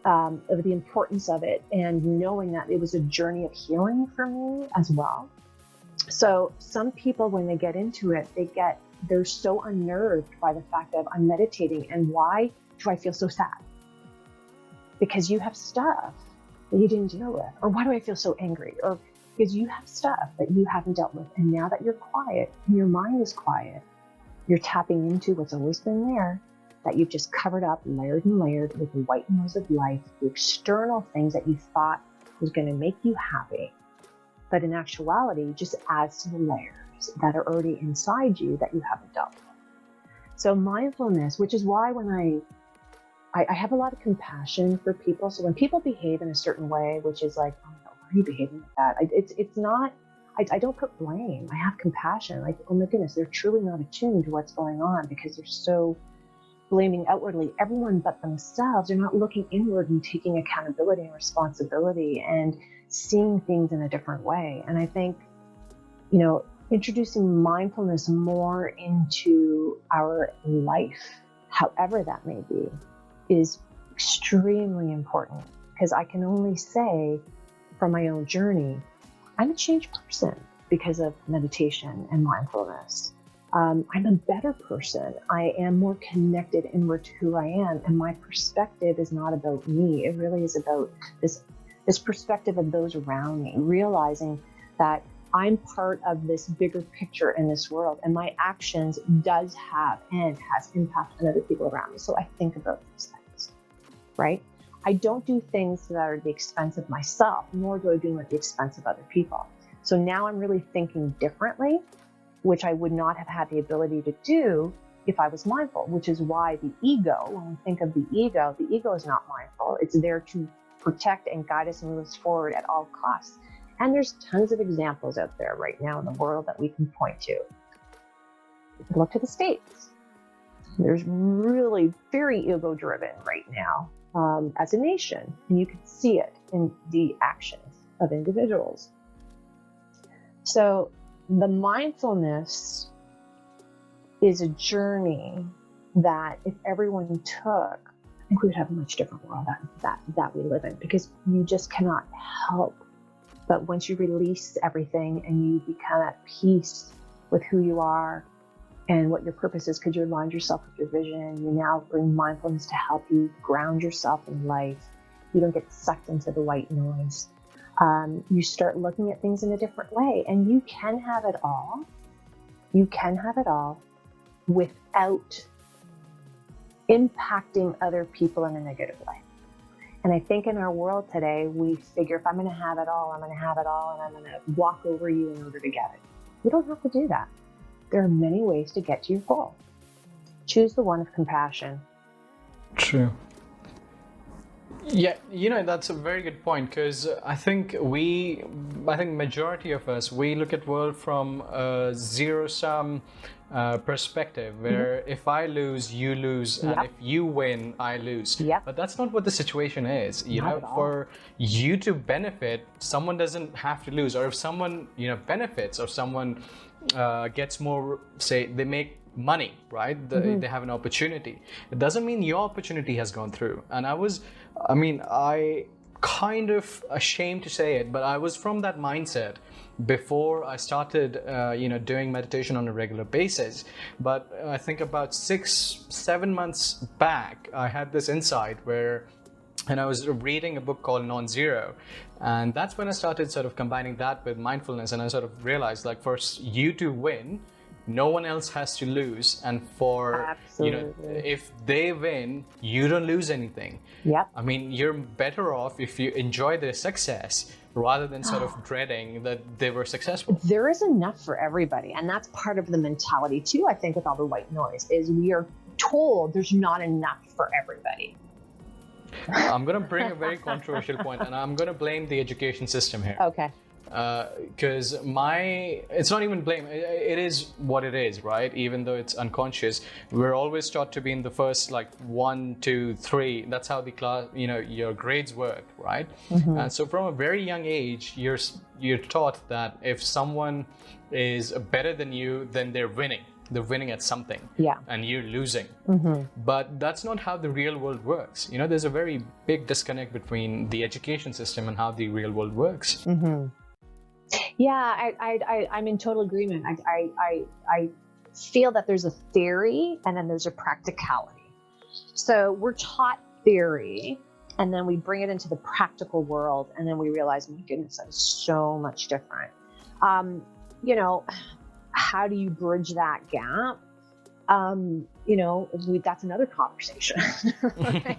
of the importance of it and knowing that it was a journey of healing for me as well. So some people, when they get into it, they're so unnerved by the fact that I'm meditating. And why do I feel so sad? Because you have stuff that you didn't deal with. Or why do I feel so angry? Or because you have stuff that you haven't dealt with. And now that you're quiet and your mind is quiet, you're tapping into what's always been there, that you've just covered up, layered and layered with the white noise of life, the external things that you thought was going to make you happy. But in actuality, just adds to the layers that are already inside you that you haven't dealt with. So mindfulness, which is why when I have a lot of compassion for people. So when people behave in a certain way, which is like, oh no, why are you behaving like that? It's not, I don't put blame. I have compassion. Like, oh my goodness, they're truly not attuned to what's going on because they're so blaming outwardly everyone but themselves. They're not looking inward and taking accountability and responsibility and seeing things in a different way. And I think, introducing mindfulness more into our life, however that may be, is extremely important, because I can only say from my own journey, I'm a changed person because of meditation and mindfulness. I'm a better person. I am more connected inward to who I am. And my perspective is not about me. It really is about this perspective of those around me, realizing that I'm part of this bigger picture in this world, and my actions does have and has impact on other people around me. So I think about those things, right? I don't do things that are at the expense of myself, nor do I do them at the expense of other people. So now I'm really thinking differently, which I would not have had the ability to do if I was mindful, which is why the ego, when we think of the ego is not mindful. It's there to protect and guide us and move us forward at all costs. And there's tons of examples out there right now in the world that we can point to. Look to the States. There's really very ego-driven right now as a nation, and you can see it in the actions of individuals. So the mindfulness is a journey that if everyone took, I think we would have a much different world that we live in, because you just cannot help. But once you release everything and you become at peace with who you are and what your purpose is, because you aligned yourself with your vision, you now bring mindfulness to help you ground yourself in life. You don't get sucked into the white noise. You start looking at things in a different way, and you can have it all. You can have it all without impacting other people in a negative way. And I think in our world today, we figure if I'm going to have it all, I'm going to have it all, and I'm going to walk over you in order to get it. You don't have to do that. There are many ways to get to your goal. Choose the one of compassion. True. Yeah, that's a very good point, because I think majority of us, we look at world from a zero-sum perspective, where if I lose, you lose, and if you win, I lose. But that's not what the situation is. For you to benefit, someone doesn't have to lose, or if someone benefits, or someone gets more, say they make money, right? They have an opportunity. It doesn't mean your opportunity has gone through. And I kind of ashamed to say it, but I was from that mindset before I started, doing meditation on a regular basis. But I think about 6-7 months back, I had this insight and I was reading a book called Non-Zero. And that's when I started sort of combining that with mindfulness. And I sort of realized, like, for you to win, no one else has to lose, and if they win, you don't lose anything. You're better off if you enjoy their success rather than sort of dreading that they were successful. There is enough for everybody, and that's part of the mentality too, I think, with all the white noise, is we are told there's not enough for everybody. I'm going to bring a very controversial point, and I'm going to blame the education system here. Okay. Because it's not even blame, it is what it is, right? Even though it's unconscious, we're always taught to be in the first, like 1, 2, 3. That's how the class, your grades work, right? And so from a very young age, you're taught that if someone is better than you, then they're winning. They're winning at something, and you're losing. But that's not how the real world works. There's a very big disconnect between the education system and how the real world works. Yeah, I'm in total agreement. I feel that there's a theory and then there's a practicality. So we're taught theory, and then we bring it into the practical world, and then we realize, my goodness, that is so much different. How do you bridge that gap? That's another conversation. Right?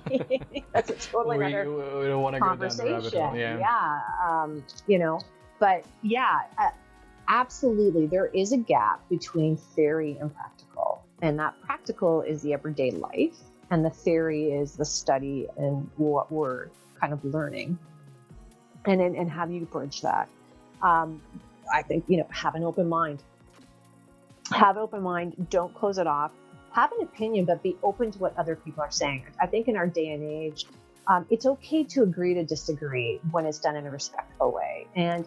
That's a totally another we don't want to conversation. Go down the rabbit hole. But absolutely, there is a gap between theory and practical, and that practical is the everyday life, and the theory is the study and what we're kind of learning, and how do you bridge that? I think have an open mind. Have an open mind. Don't close it off. Have an opinion, but be open to what other people are saying. I think in our day and age, it's okay to agree to disagree when it's done in a respectful way. And,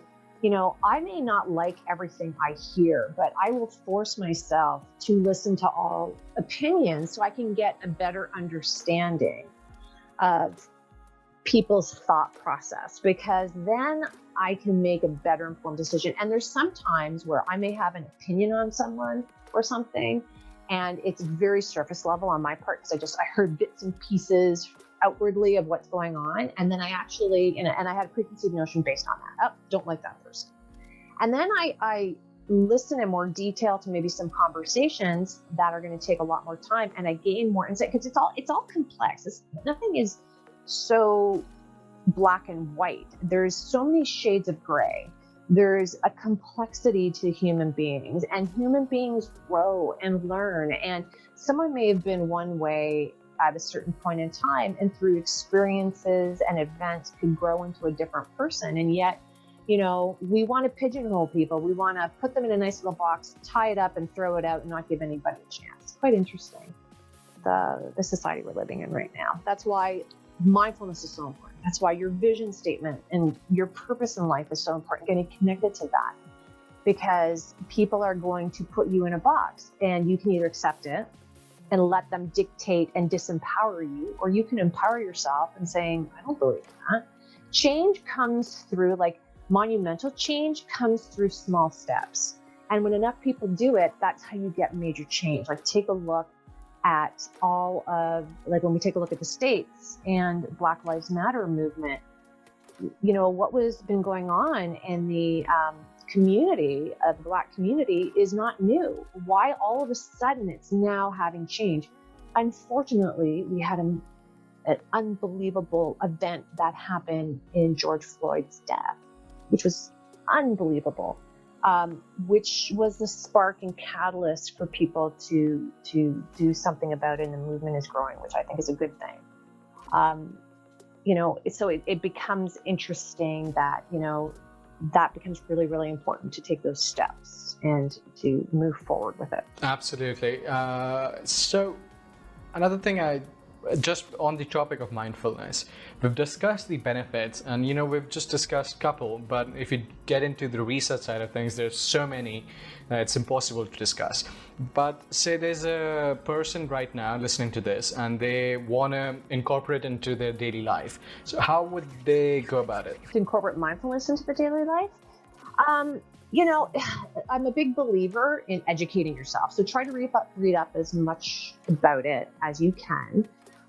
I may not like everything I hear, but I will force myself to listen to all opinions so I can get a better understanding of people's thought process, because then I can make a better informed decision. And there's some times where I may have an opinion on someone or something, and it's very surface level on my part because I heard bits and pieces outwardly of what's going on, and then I actually and I had a preconceived notion based on that. Don't like that person. And then I listen in more detail to maybe some conversations that are going to take a lot more time, and I gain more insight, because it's all complex. Nothing is so black and white. There's so many shades of gray. There's a complexity to human beings, and human beings grow and learn. And someone may have been one way at a certain point in time, and through experiences and events could grow into a different person. And yet, we want to pigeonhole people. We want to put them in a nice little box, tie it up and throw it out and not give anybody a chance. It's quite interesting, the society we're living in right now. That's why mindfulness is so important. That's why your vision statement and your purpose in life is so important, getting connected to that, because people are going to put you in a box, and you can either accept it and let them dictate and disempower you, or you can empower yourself and saying, I don't believe that. Change comes through, like monumental change comes through small steps. And when enough people do it, that's how you get major change. Like take a look at all of, like when we take a look at the States and Black Lives Matter movement, what was been going on in the community of the Black community is not new. Why all of a sudden it's now having change? Unfortunately, we had an unbelievable event that happened in George Floyd's death, which was unbelievable, which was the spark and catalyst for people to do something about it, and the movement is growing, which I think is a good thing. So it becomes interesting that, that becomes really, really important to take those steps and to move forward with it. Absolutely. So another thing just on the topic of mindfulness, we've discussed the benefits, and we've just discussed a couple, but if you get into the research side of things, there's so many it's impossible to discuss. But say there's a person right now listening to this and they want to incorporate it into their daily life. So how would they go about it? To incorporate mindfulness into the daily life? I'm a big believer in educating yourself. So try to read up as much about it as you can.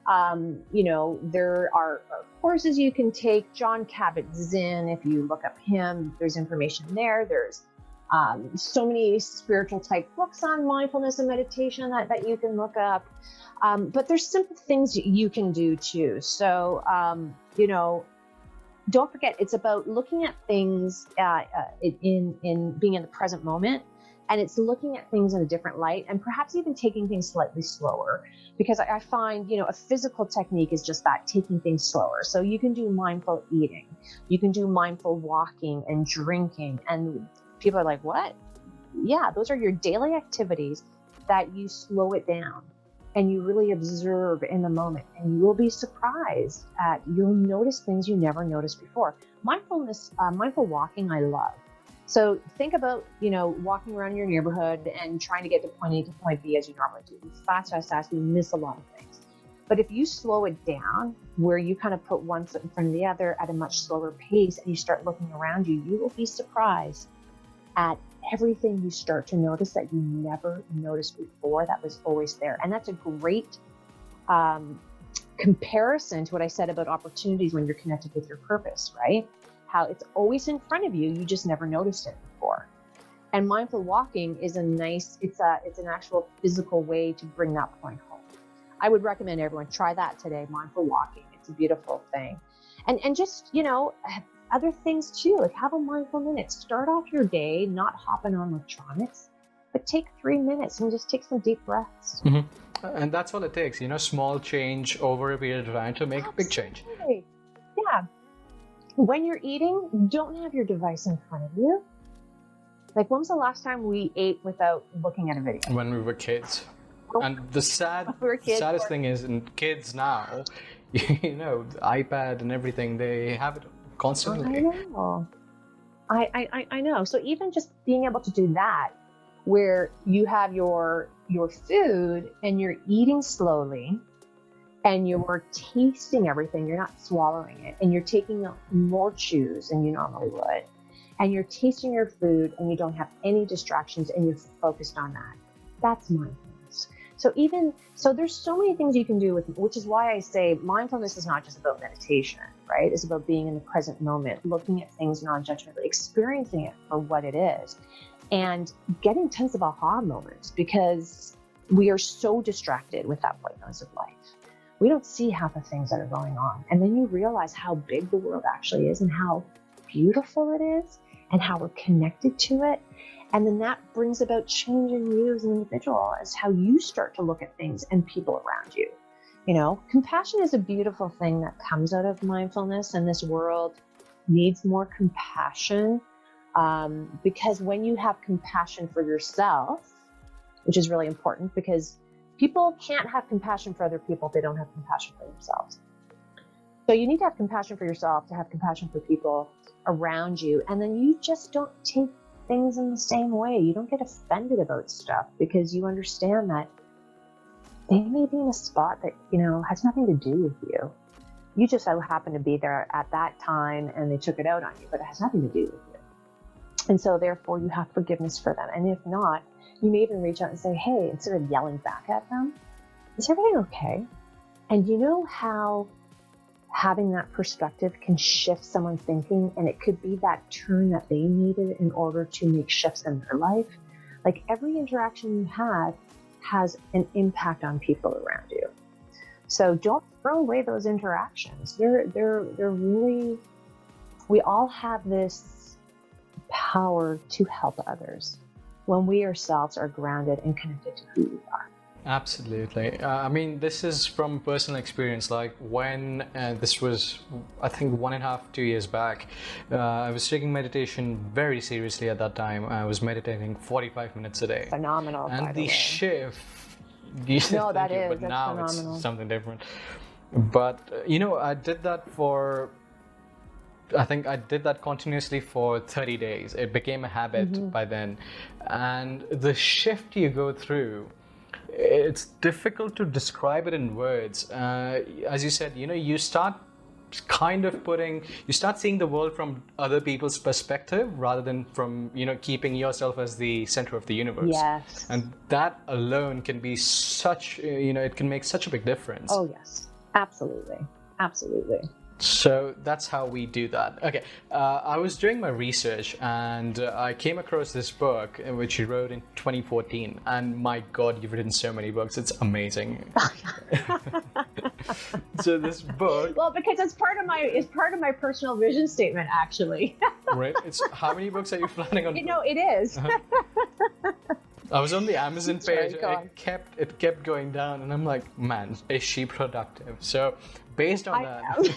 There are courses you can take. John Kabat-Zinn, if you look up him, there's information there. There's so many spiritual type books on mindfulness and meditation that you can look up. But there's simple things you can do too. So, don't forget, it's about looking at things in being in the present moment, And it's looking at things in a different light and perhaps even taking things slightly slower. Because I find, a physical technique is just that, taking things slower. So you can do mindful eating, you can do mindful walking and drinking. And people are like, what? Yeah, those are your daily activities that you slow it down and you really observe in the moment. And you will be surprised you'll notice things you never noticed before. Mindful walking, I love. So think about, walking around your neighborhood and trying to get to point A to point B as you normally do. Fast, you miss a lot of things. But if you slow it down, where you kind of put one foot in front of the other at a much slower pace, and you start looking around you, you will be surprised at everything you start to notice that you never noticed before that was always there. And that's a great comparison to what I said about opportunities when you're connected with your purpose, right? How it's always in front of you, you just never noticed it before. And mindful walking is it's an actual physical way to bring that point home. I would recommend everyone try that today, mindful walking. It's a beautiful thing. And just, other things too, like have a mindful minute. Start off your day not hopping on electronics, but take 3 minutes and just take some deep breaths. Mm-hmm. And that's all it takes, small change over a period of time to make a big change. Yeah. When you're eating, don't have your device in front of you. Like, when was the last time we ate without looking at a video? When we were kids. And the saddest thing is, in kids now, the iPad and everything, they have it constantly. I know. I know. So even just being able to do that, where you have your food and you're eating slowly, and you're tasting everything, you're not swallowing it, and you're taking more chews than you normally would, and you're tasting your food and you don't have any distractions and you're focused on that. That's mindfulness. So there's so many things you can do which is why I say mindfulness is not just about meditation, right? It's about being in the present moment, looking at things non-judgmentally, experiencing it for what it is, and getting tons of aha moments, because we are so distracted with that white noise of life. We don't see half the things that are going on. And then you realize how big the world actually is and how beautiful it is and how we're connected to it. And then that brings about change in you as an individual, as how you start to look at things and people around you. Compassion is a beautiful thing that comes out of mindfulness, and this world needs more compassion, because when you have compassion for yourself, which is really important, because people can't have compassion for other people if they don't have compassion for themselves. So you need to have compassion for yourself to have compassion for people around you. And then you just don't take things in the same way. You don't get offended about stuff because you understand that they may be in a spot that, has nothing to do with you. You just so happen to be there at that time and they took it out on you, but it has nothing to do with you. And so therefore you have forgiveness for them. And if not, you may even reach out and say, hey, instead of yelling back at them, is everything okay? And you know how having that perspective can shift someone's thinking, and it could be that turn that they needed in order to make shifts in their life. Like, every interaction you have has an impact on people around you. So don't throw away those interactions. They're really, we all have this power to help others when we ourselves are grounded and connected to who we are. Absolutely. This is from personal experience. Like, when this was, I think, 1.5, 2 years back, I was taking meditation very seriously at that time. I was meditating 45 minutes a day. Phenomenal, and by the way. shift. No, that is. But that's now phenomenal. It's something different. But, I did that continuously for 30 days. It became a habit by then. And the shift you go through, it's difficult to describe it in words. As you said, you start seeing the world from other people's perspective rather than from, keeping yourself as the center of the universe. Yes. And that alone can be it can make such a big difference. Oh, yes. Absolutely. Absolutely. So that's how we do that. Okay, I was doing my research and I came across this book which you wrote in 2014. And my God, you've written so many books. It's amazing. So this book. Well, because it's part of my personal vision statement, actually. Right. It's how many books are you planning on? No, it is. I was on the Amazon page. Sorry, it kept going down, and I'm like, man, is she productive? So, based on that.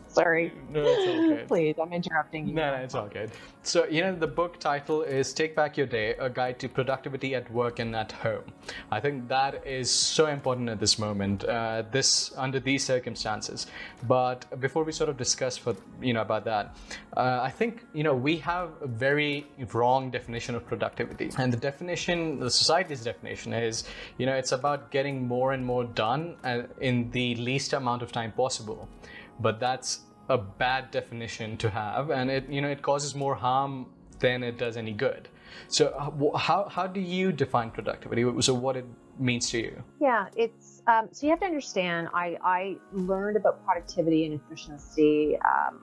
Sorry. No, it's all good. Please, I'm interrupting you. No, it's all good. So, the book title is Take Back Your Day, A Guide to Productivity at Work and at Home. I think that is so important at this moment, under these circumstances. But before we sort of discuss about that, I think, we have a very wrong definition of productivity. And the society's definition is, it's about getting more and more done in the least amount of time possible. But that's a bad definition to have, and it causes more harm than it does any good. So how do you define productivity? So what it means to you? Yeah, it's so you have to understand. I learned about productivity and efficiency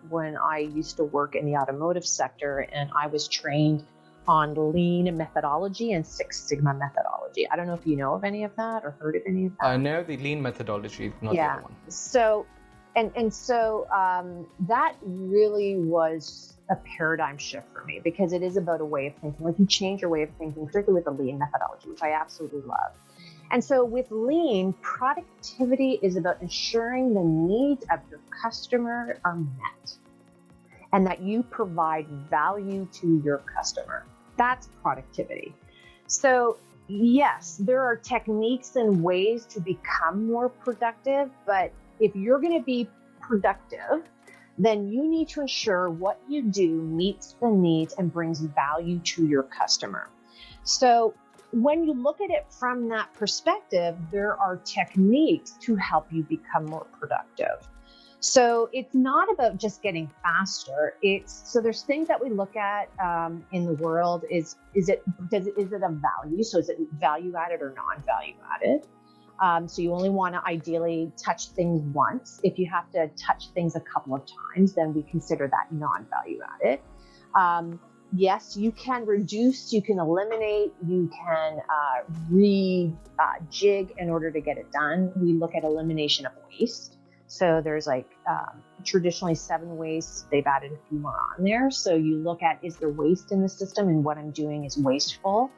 when I used to work in the automotive sector, and I was trained on lean methodology and Six Sigma methodology. I don't know if you know of any of that or heard of any of that. I know the lean methodology, not the other one. So. And so that really was a paradigm shift for me, because it is about a way of thinking. Like, you change your way of thinking, particularly with the lean methodology, which I absolutely love. And so with lean, productivity is about ensuring the needs of your customer are met and that you provide value to your customer. That's productivity. So yes, there are techniques and ways to become more productive, but if you're going to be productive, then you need to ensure what you do meets the needs and brings value to your customer. So when you look at it from that perspective, there are techniques to help you become more productive. So it's not about just getting faster. So there's things that we look at in the world. Is it a value? So is it value added or non-value added? So you only want to ideally touch things once. If you have to touch things a couple of times, then we consider that non-value added. Yes, you can reduce, you can eliminate, you can jig in order to get it done. We look at elimination of waste. So there's traditionally 7 wastes. They've added a few more on there. So you look at, is there waste in the system and what I'm doing is wasteful?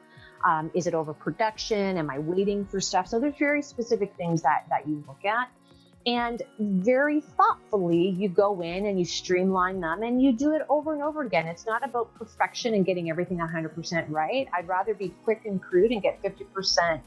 Is it overproduction? Am I waiting for stuff? So there's very specific things that you look at, and very thoughtfully you go in and you streamline them and you do it over and over again. It's not about perfection and getting everything 100% right. I'd rather be quick and crude and get 50%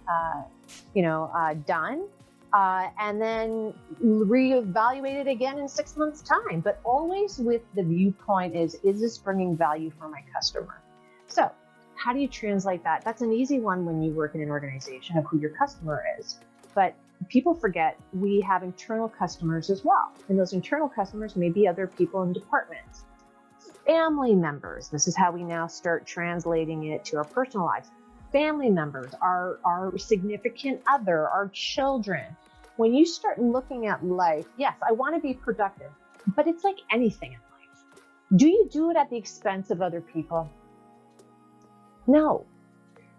done, and then reevaluate it again in 6 months' time. But always with the viewpoint is this bringing value for my customer? So how do you translate that? That's an easy one when you work in an organization of who your customer is. But people forget we have internal customers as well. And those internal customers may be other people in departments. Family members. This is how we now start translating it to our personal lives. Family members, our significant other, our children. When you start looking at life, yes, I want to be productive, but it's like anything in life. Do you do it at the expense of other people? No,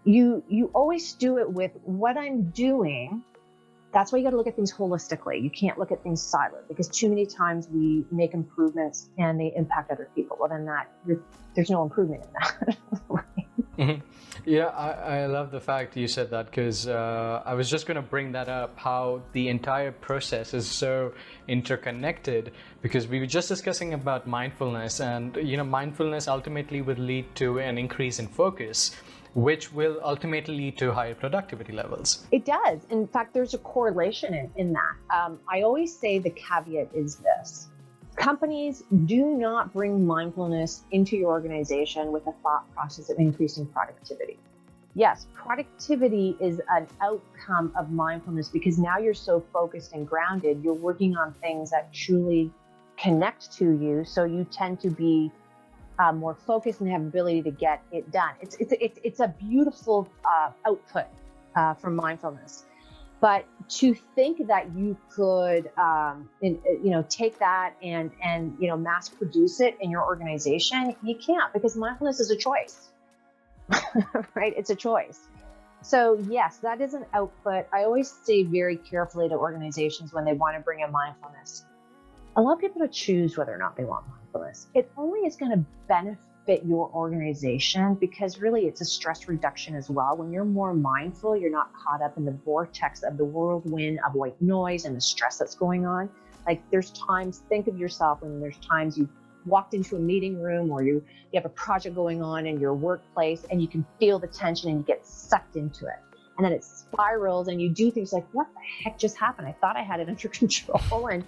you always do it with what I'm doing. That's why you got to look at things holistically. You can't look at things siloed, because too many times we make improvements and they impact other people. Well, then there's no improvement in that. Mm-hmm. Yeah, I love the fact you said that, because I was just going to bring that up, how the entire process is so interconnected, because we were just discussing about mindfulness, and mindfulness ultimately would lead to an increase in focus, which will ultimately lead to higher productivity levels. It does. In fact, there's a correlation in that. I always say the caveat is this. Companies do not bring mindfulness into your organization with a thought process of increasing productivity. Yes, productivity is an outcome of mindfulness, because now you're so focused and grounded, you're working on things that truly connect to you. So you tend to be more focused and have ability to get it done. It's a beautiful output from mindfulness. But to think that you could, take that and mass produce it in your organization, you can't, because mindfulness is a choice, right? It's a choice. So yes, that is an output. I always say very carefully to organizations when they want to bring in mindfulness, allow people to choose whether or not they want mindfulness. It only is going to benefit your organization, because really it's a stress reduction as well. When you're more mindful, you're not caught up in the vortex of the whirlwind of white noise and the stress that's going on. Like there's times, think of yourself when there's times you walked into a meeting room or you have a project going on in your workplace and you can feel the tension and you get sucked into it. And then it spirals and you do things like, what the heck just happened? I thought I had it under control. And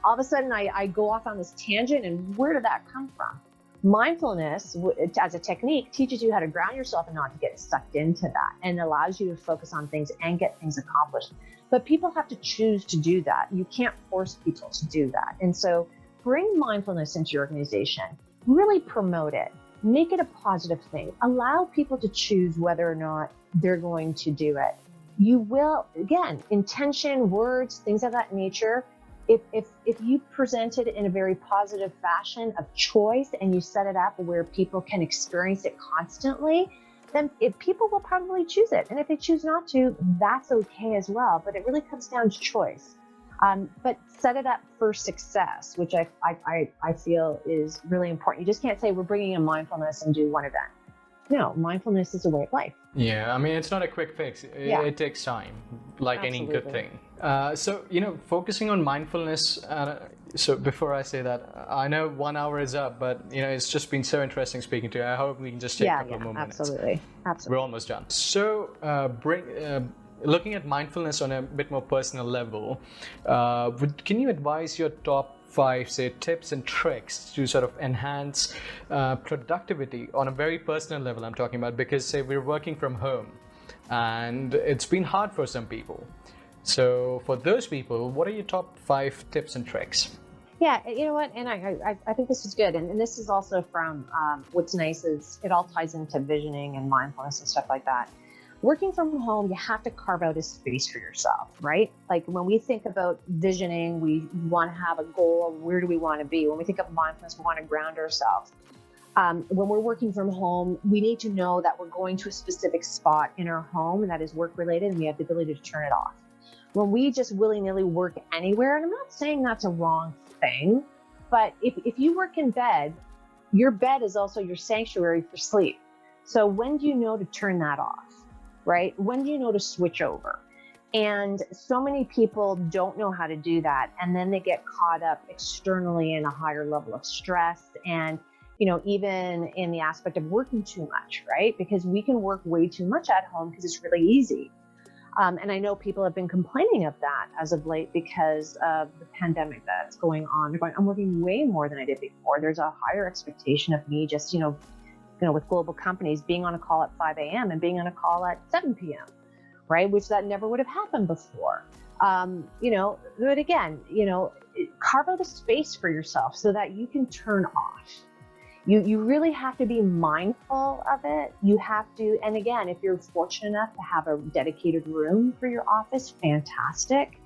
all of a sudden I go off on this tangent, and where did that come from? Mindfulness as a technique teaches you how to ground yourself and not to get sucked into that, and allows you to focus on things and get things accomplished. But people have to choose to do that. You can't force people to do that. And so bring mindfulness into your organization, really promote it, make it a positive thing, allow people to choose whether or not they're going to do it. You will, again, intention, words, things of that nature. If you present it in a very positive fashion of choice and you set it up where people can experience it constantly, then people will probably choose it. And if they choose not to, that's okay as well. But it really comes down to choice. But set it up for success, which I feel is really important. You just can't say we're bringing in mindfulness and do one event. No, mindfulness is a way of life. Yeah, I mean, it's not a quick fix. It takes time, like any good thing. So, focusing on mindfulness. So before I say that, I know 1 hour is up, but, it's just been so interesting speaking to you. I hope we can just take a couple more minutes. Absolutely. We're almost done. So, looking at mindfulness on a bit more personal level, can you advise your top 5, say, tips and tricks to sort of enhance productivity on a very personal level? I'm talking about, because say we're working from home and it's been hard for some people. So for those people, what are your top 5 tips and tricks? Yeah, you know what? And I think this is good. And this is also from what's nice is it all ties into visioning and mindfulness and stuff like that. Working from home, you have to carve out a space for yourself, right? Like when we think about visioning, we want to have a goal of where do we want to be. When we think of mindfulness, we want to ground ourselves. When we're working from home, we need to know that we're going to a specific spot in our home that is work related, and we have the ability to turn it off. When we just willy-nilly work anywhere, and I'm not saying that's a wrong thing, but if you work in bed, your bed is also your sanctuary for sleep. So when do you know to turn that off? Right? When do you know to switch over? And so many people don't know how to do that. And then they get caught up externally in a higher level of stress. And, even in the aspect of working too much, right? Because we can work way too much at home because it's really easy. And I know people have been complaining of that as of late because of the pandemic that's going on. They're going, I'm working way more than I did before. There's a higher expectation of me just, with global companies being on a call at 5 a.m. and being on a call at 7 p.m., right? Which that never would have happened before. But again, carve out a space for yourself so that you can turn off. You really have to be mindful of it. You have to, and again, if you're fortunate enough to have a dedicated room for your office, fantastic.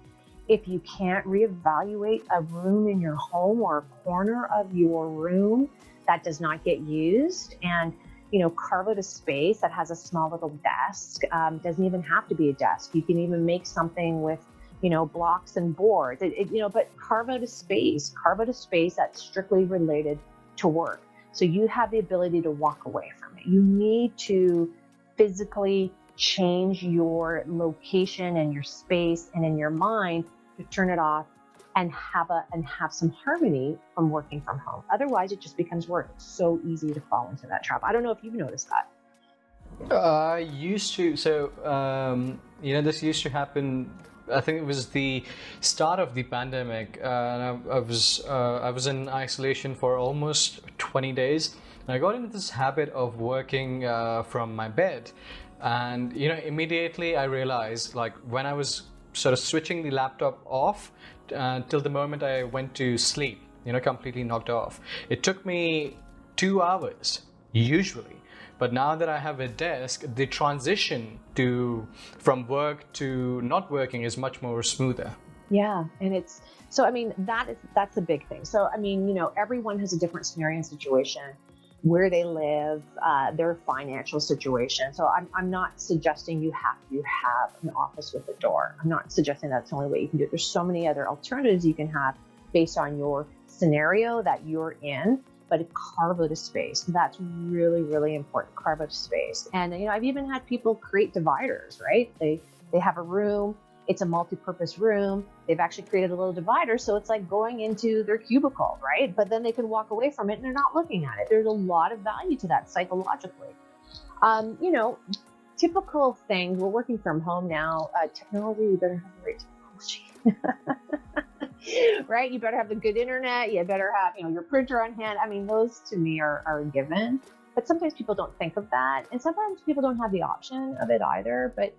If you can't, reevaluate a room in your home or a corner of your room that does not get used, and carve out a space that has a small little desk. Doesn't even have to be a desk. You can even make something with blocks and boards. But carve out a space that's strictly related to work. So you have the ability to walk away from it. You need to physically change your location and your space and in your mind to turn it off and have some harmony from working from home. Otherwise, it just becomes work. It's so easy to fall into that trap. I don't know if you've noticed that. I used to. So, this used to happen. I think it was the start of the pandemic. And I was in isolation for almost 20 days. And I got into this habit of working from my bed. And, immediately I realized, like, when I was sort of switching the laptop off till the moment I went to sleep, completely knocked off. It took me 2 hours usually. But now that I have a desk, the transition from work to not working is much more smoother. Yeah, and it's so. I mean, that's the big thing. So, I mean, everyone has a different scenario and situation, where they live, their financial situation. So, I'm not suggesting you have to have an office with a door. I'm not suggesting that's the only way you can do it. There's so many other alternatives you can have based on your scenario that you're in. But carve out a space. That's really, really important. Carve out a space. And I've even had people create dividers, right? They have a room. It's a multi-purpose room. They've actually created a little divider, so it's like going into their cubicle, right? But then they can walk away from it and they're not looking at it. There's a lot of value to that psychologically. Typical things. We're working from home now. Technology, you better have the right technology. Right? You better have the good internet. You better have, your printer on hand. I mean, those to me are a given. But sometimes people don't think of that. And sometimes people don't have the option of it either. But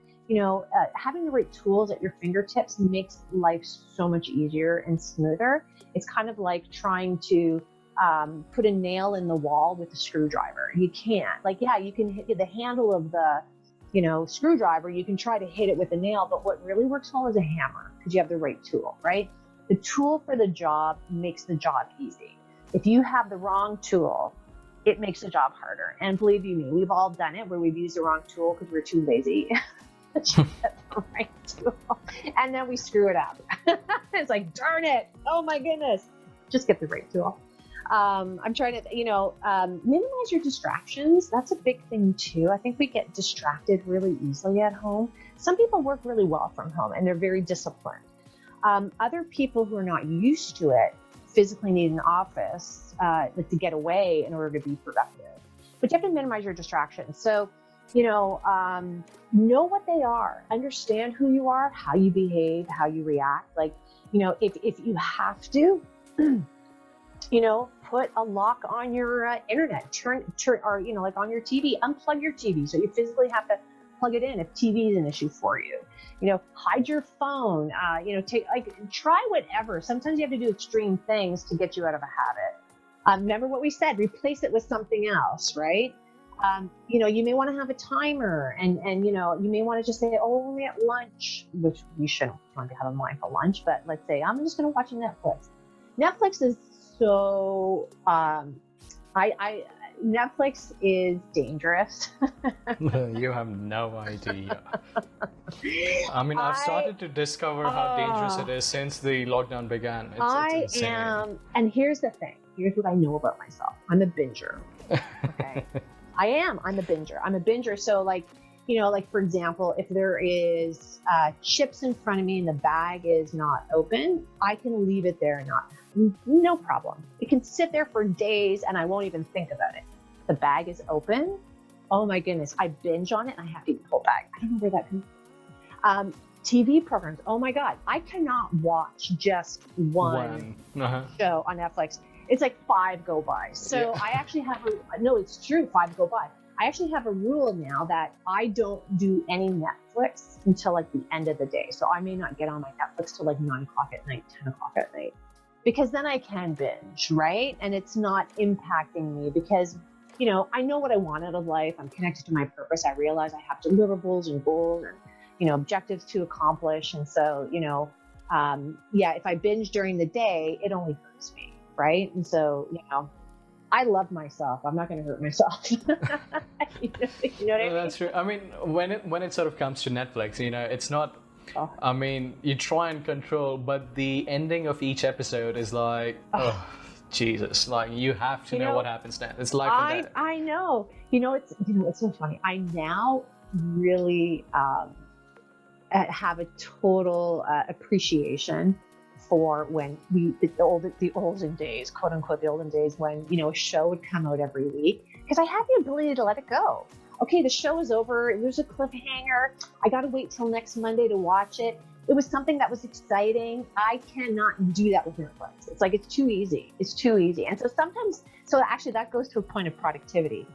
having the right tools at your fingertips makes life so much easier and smoother. It's kind of like trying to put a nail in the wall with a screwdriver. You can't. You can hit the handle of the, screwdriver. You can try to hit it with a nail, but what really works well is a hammer because you have the right tool, right? The tool for the job makes the job easy. If you have the wrong tool, it makes the job harder. And believe you me, we've all done it where we've used the wrong tool because we're too lazy. To get the right tool, and then we screw it up. It's like, darn it! Oh my goodness! Just get the right tool. I'm trying to, minimize your distractions. That's a big thing too. I think we get distracted really easily at home. Some people work really well from home and they're very disciplined. Other people who are not used to it physically need an office to get away in order to be productive. But you have to minimize your distractions. So, know what they are, understand who you are, how you behave, how you react. If you have to, put a lock on your internet, turn, or, on your TV, unplug your TV. So you physically have to plug it in if TV is an issue for you. Hide your phone, try whatever. Sometimes you have to do extreme things to get you out of a habit. Remember what we said, replace it with something else, right? You may want to have a timer and you may want to just say, only at lunch, which we shouldn't want to have a mindful lunch, but let's say I'm just going to watch Netflix. Netflix is so, Netflix is dangerous. You have no idea. I mean, I've started to discover how dangerous it is since the lockdown began. It's insane. And here's the thing. Here's what I know about myself. I'm a binger. Okay. I'm a binger. So for example, if there is chips in front of me and the bag is not open, I can leave it there no problem. It can sit there for days and I won't even think about it. The bag is open. Oh my goodness. I binge on it and I have to eat the whole bag. I don't know where that comes from. TV programs. Oh my God. I cannot watch just one show on Netflix. It's like 5 go by. So yeah. I actually have it's true. 5 go by. I actually have a rule now that I don't do any Netflix until the end of the day. So I may not get on my Netflix till 9 o'clock at night, 10 o'clock at night, because then I can binge, right? And it's not impacting me because, I know what I want out of life. I'm connected to my purpose. I realize I have deliverables and goals and, objectives to accomplish. And so, if I binge during the day, it only hurts me. Right. And so, I love myself. I'm not going to hurt myself. You know what I mean? That's true. I mean, when it sort of comes to Netflix, it's not, I mean, you try and control, but the ending of each episode is Jesus, you have to know what happens next. It's life and death. I know. It's so funny. I now really have a total appreciation for when the olden days, quote unquote, the olden days when, a show would come out every week, because I had the ability to let it go. Okay, the show is over. There's a cliffhanger. I got to wait till next Monday to watch it. It was something that was exciting. I cannot do that with Netflix. It's it's too easy. It's too easy. And so actually that goes to a point of productivity.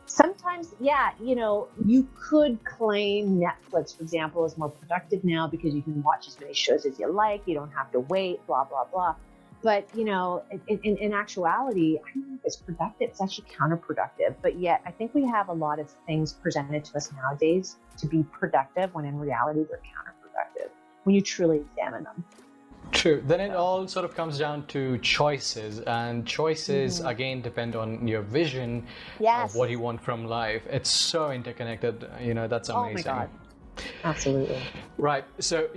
Sometimes, you could claim Netflix, for example, is more productive now because you can watch as many shows as you like. You don't have to wait, blah, blah, blah. But, in actuality, I don't know if it's productive. It's actually counterproductive. But yet, I think we have a lot of things presented to us nowadays to be productive when in reality, they're counterproductive when you truly examine them. True. Then it all sort of comes down to choices, and choices again depend on your vision of what you want from life. It's so interconnected. That's amazing. Oh my God. Absolutely. Right. So,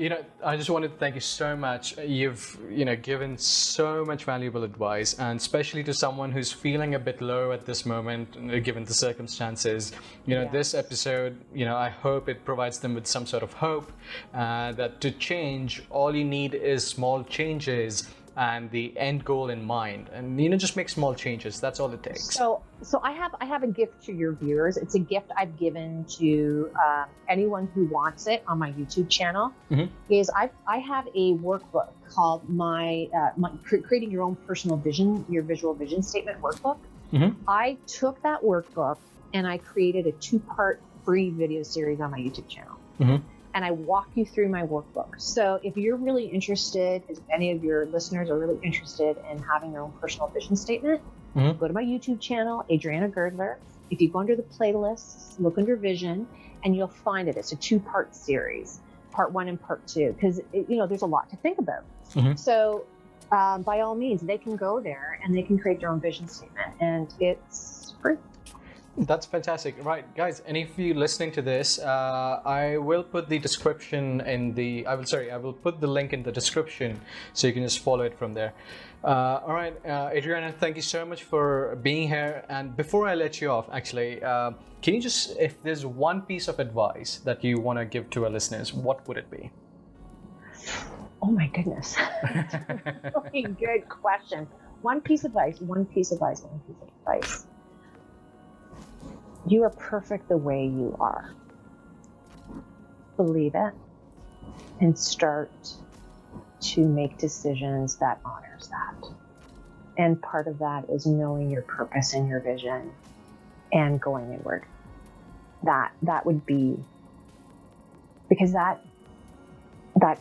I just wanted to thank you so much. You've, given so much valuable advice, and especially to someone who's feeling a bit low at this moment, given the circumstances. This episode, I hope it provides them with some sort of hope that to change, all you need is small changes and the end goal in mind, and just make small changes. That's all it takes. So I have a gift to your viewers. It's a gift I've given to anyone who wants it on my YouTube channel. Is I have a workbook called my creating your own personal vision, your visual vision statement workbook. I took that workbook and I created a 2-part free video series on my YouTube channel. And I walk you through my workbook. So if you're really interested, if any of your listeners are really interested in having their own personal vision statement, go to my YouTube channel, Adriana Girdler. If you go under the playlists, look under vision, and you'll find it. It's a 2-part series, part 1 and part 2, because there's a lot to think about. So by all means, they can go there and they can create their own vision statement, and it's free. That's fantastic. Right, guys, any of you listening to this, I will put the description I will put the link in the description so you can just follow it from there. All right, Adriana, thank you so much for being here. And before I let you off, actually, can you just, if there's one piece of advice that you want to give to our listeners, what would it be? Oh my goodness. That's a really good question. One piece of advice. You are perfect the way you are. Believe it and start to make decisions that honors that. And part of that is knowing your purpose and your vision and going inward. That would be, because that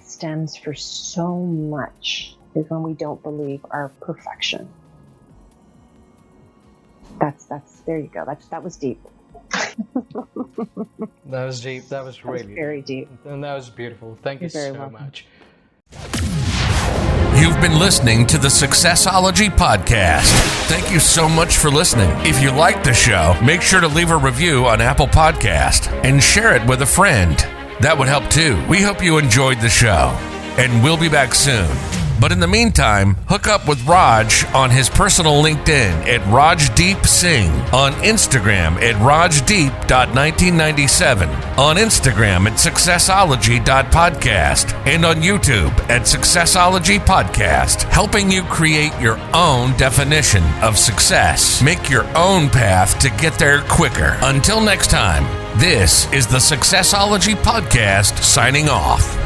stems for so much is when we don't believe our perfection. That's there you go. That was deep. That was deep. That was really very deep. And that was beautiful. Thank you so much. You've been listening to the SUCCESSology Podcast. Thank you so much for listening. If you like the show, make sure to leave a review on Apple Podcast and share it with a friend. That would help too. We hope you enjoyed the show, and we'll be back soon. But in the meantime, hook up with Raj on his personal LinkedIn at Rajdeep Singh, on Instagram at Rajdeep.1997, on Instagram at SUCCESSology.podcast, and on YouTube at SUCCESSology Podcast, helping you create your own definition of success. Make your own path to get there quicker. Until next time, this is the SUCCESSology Podcast signing off.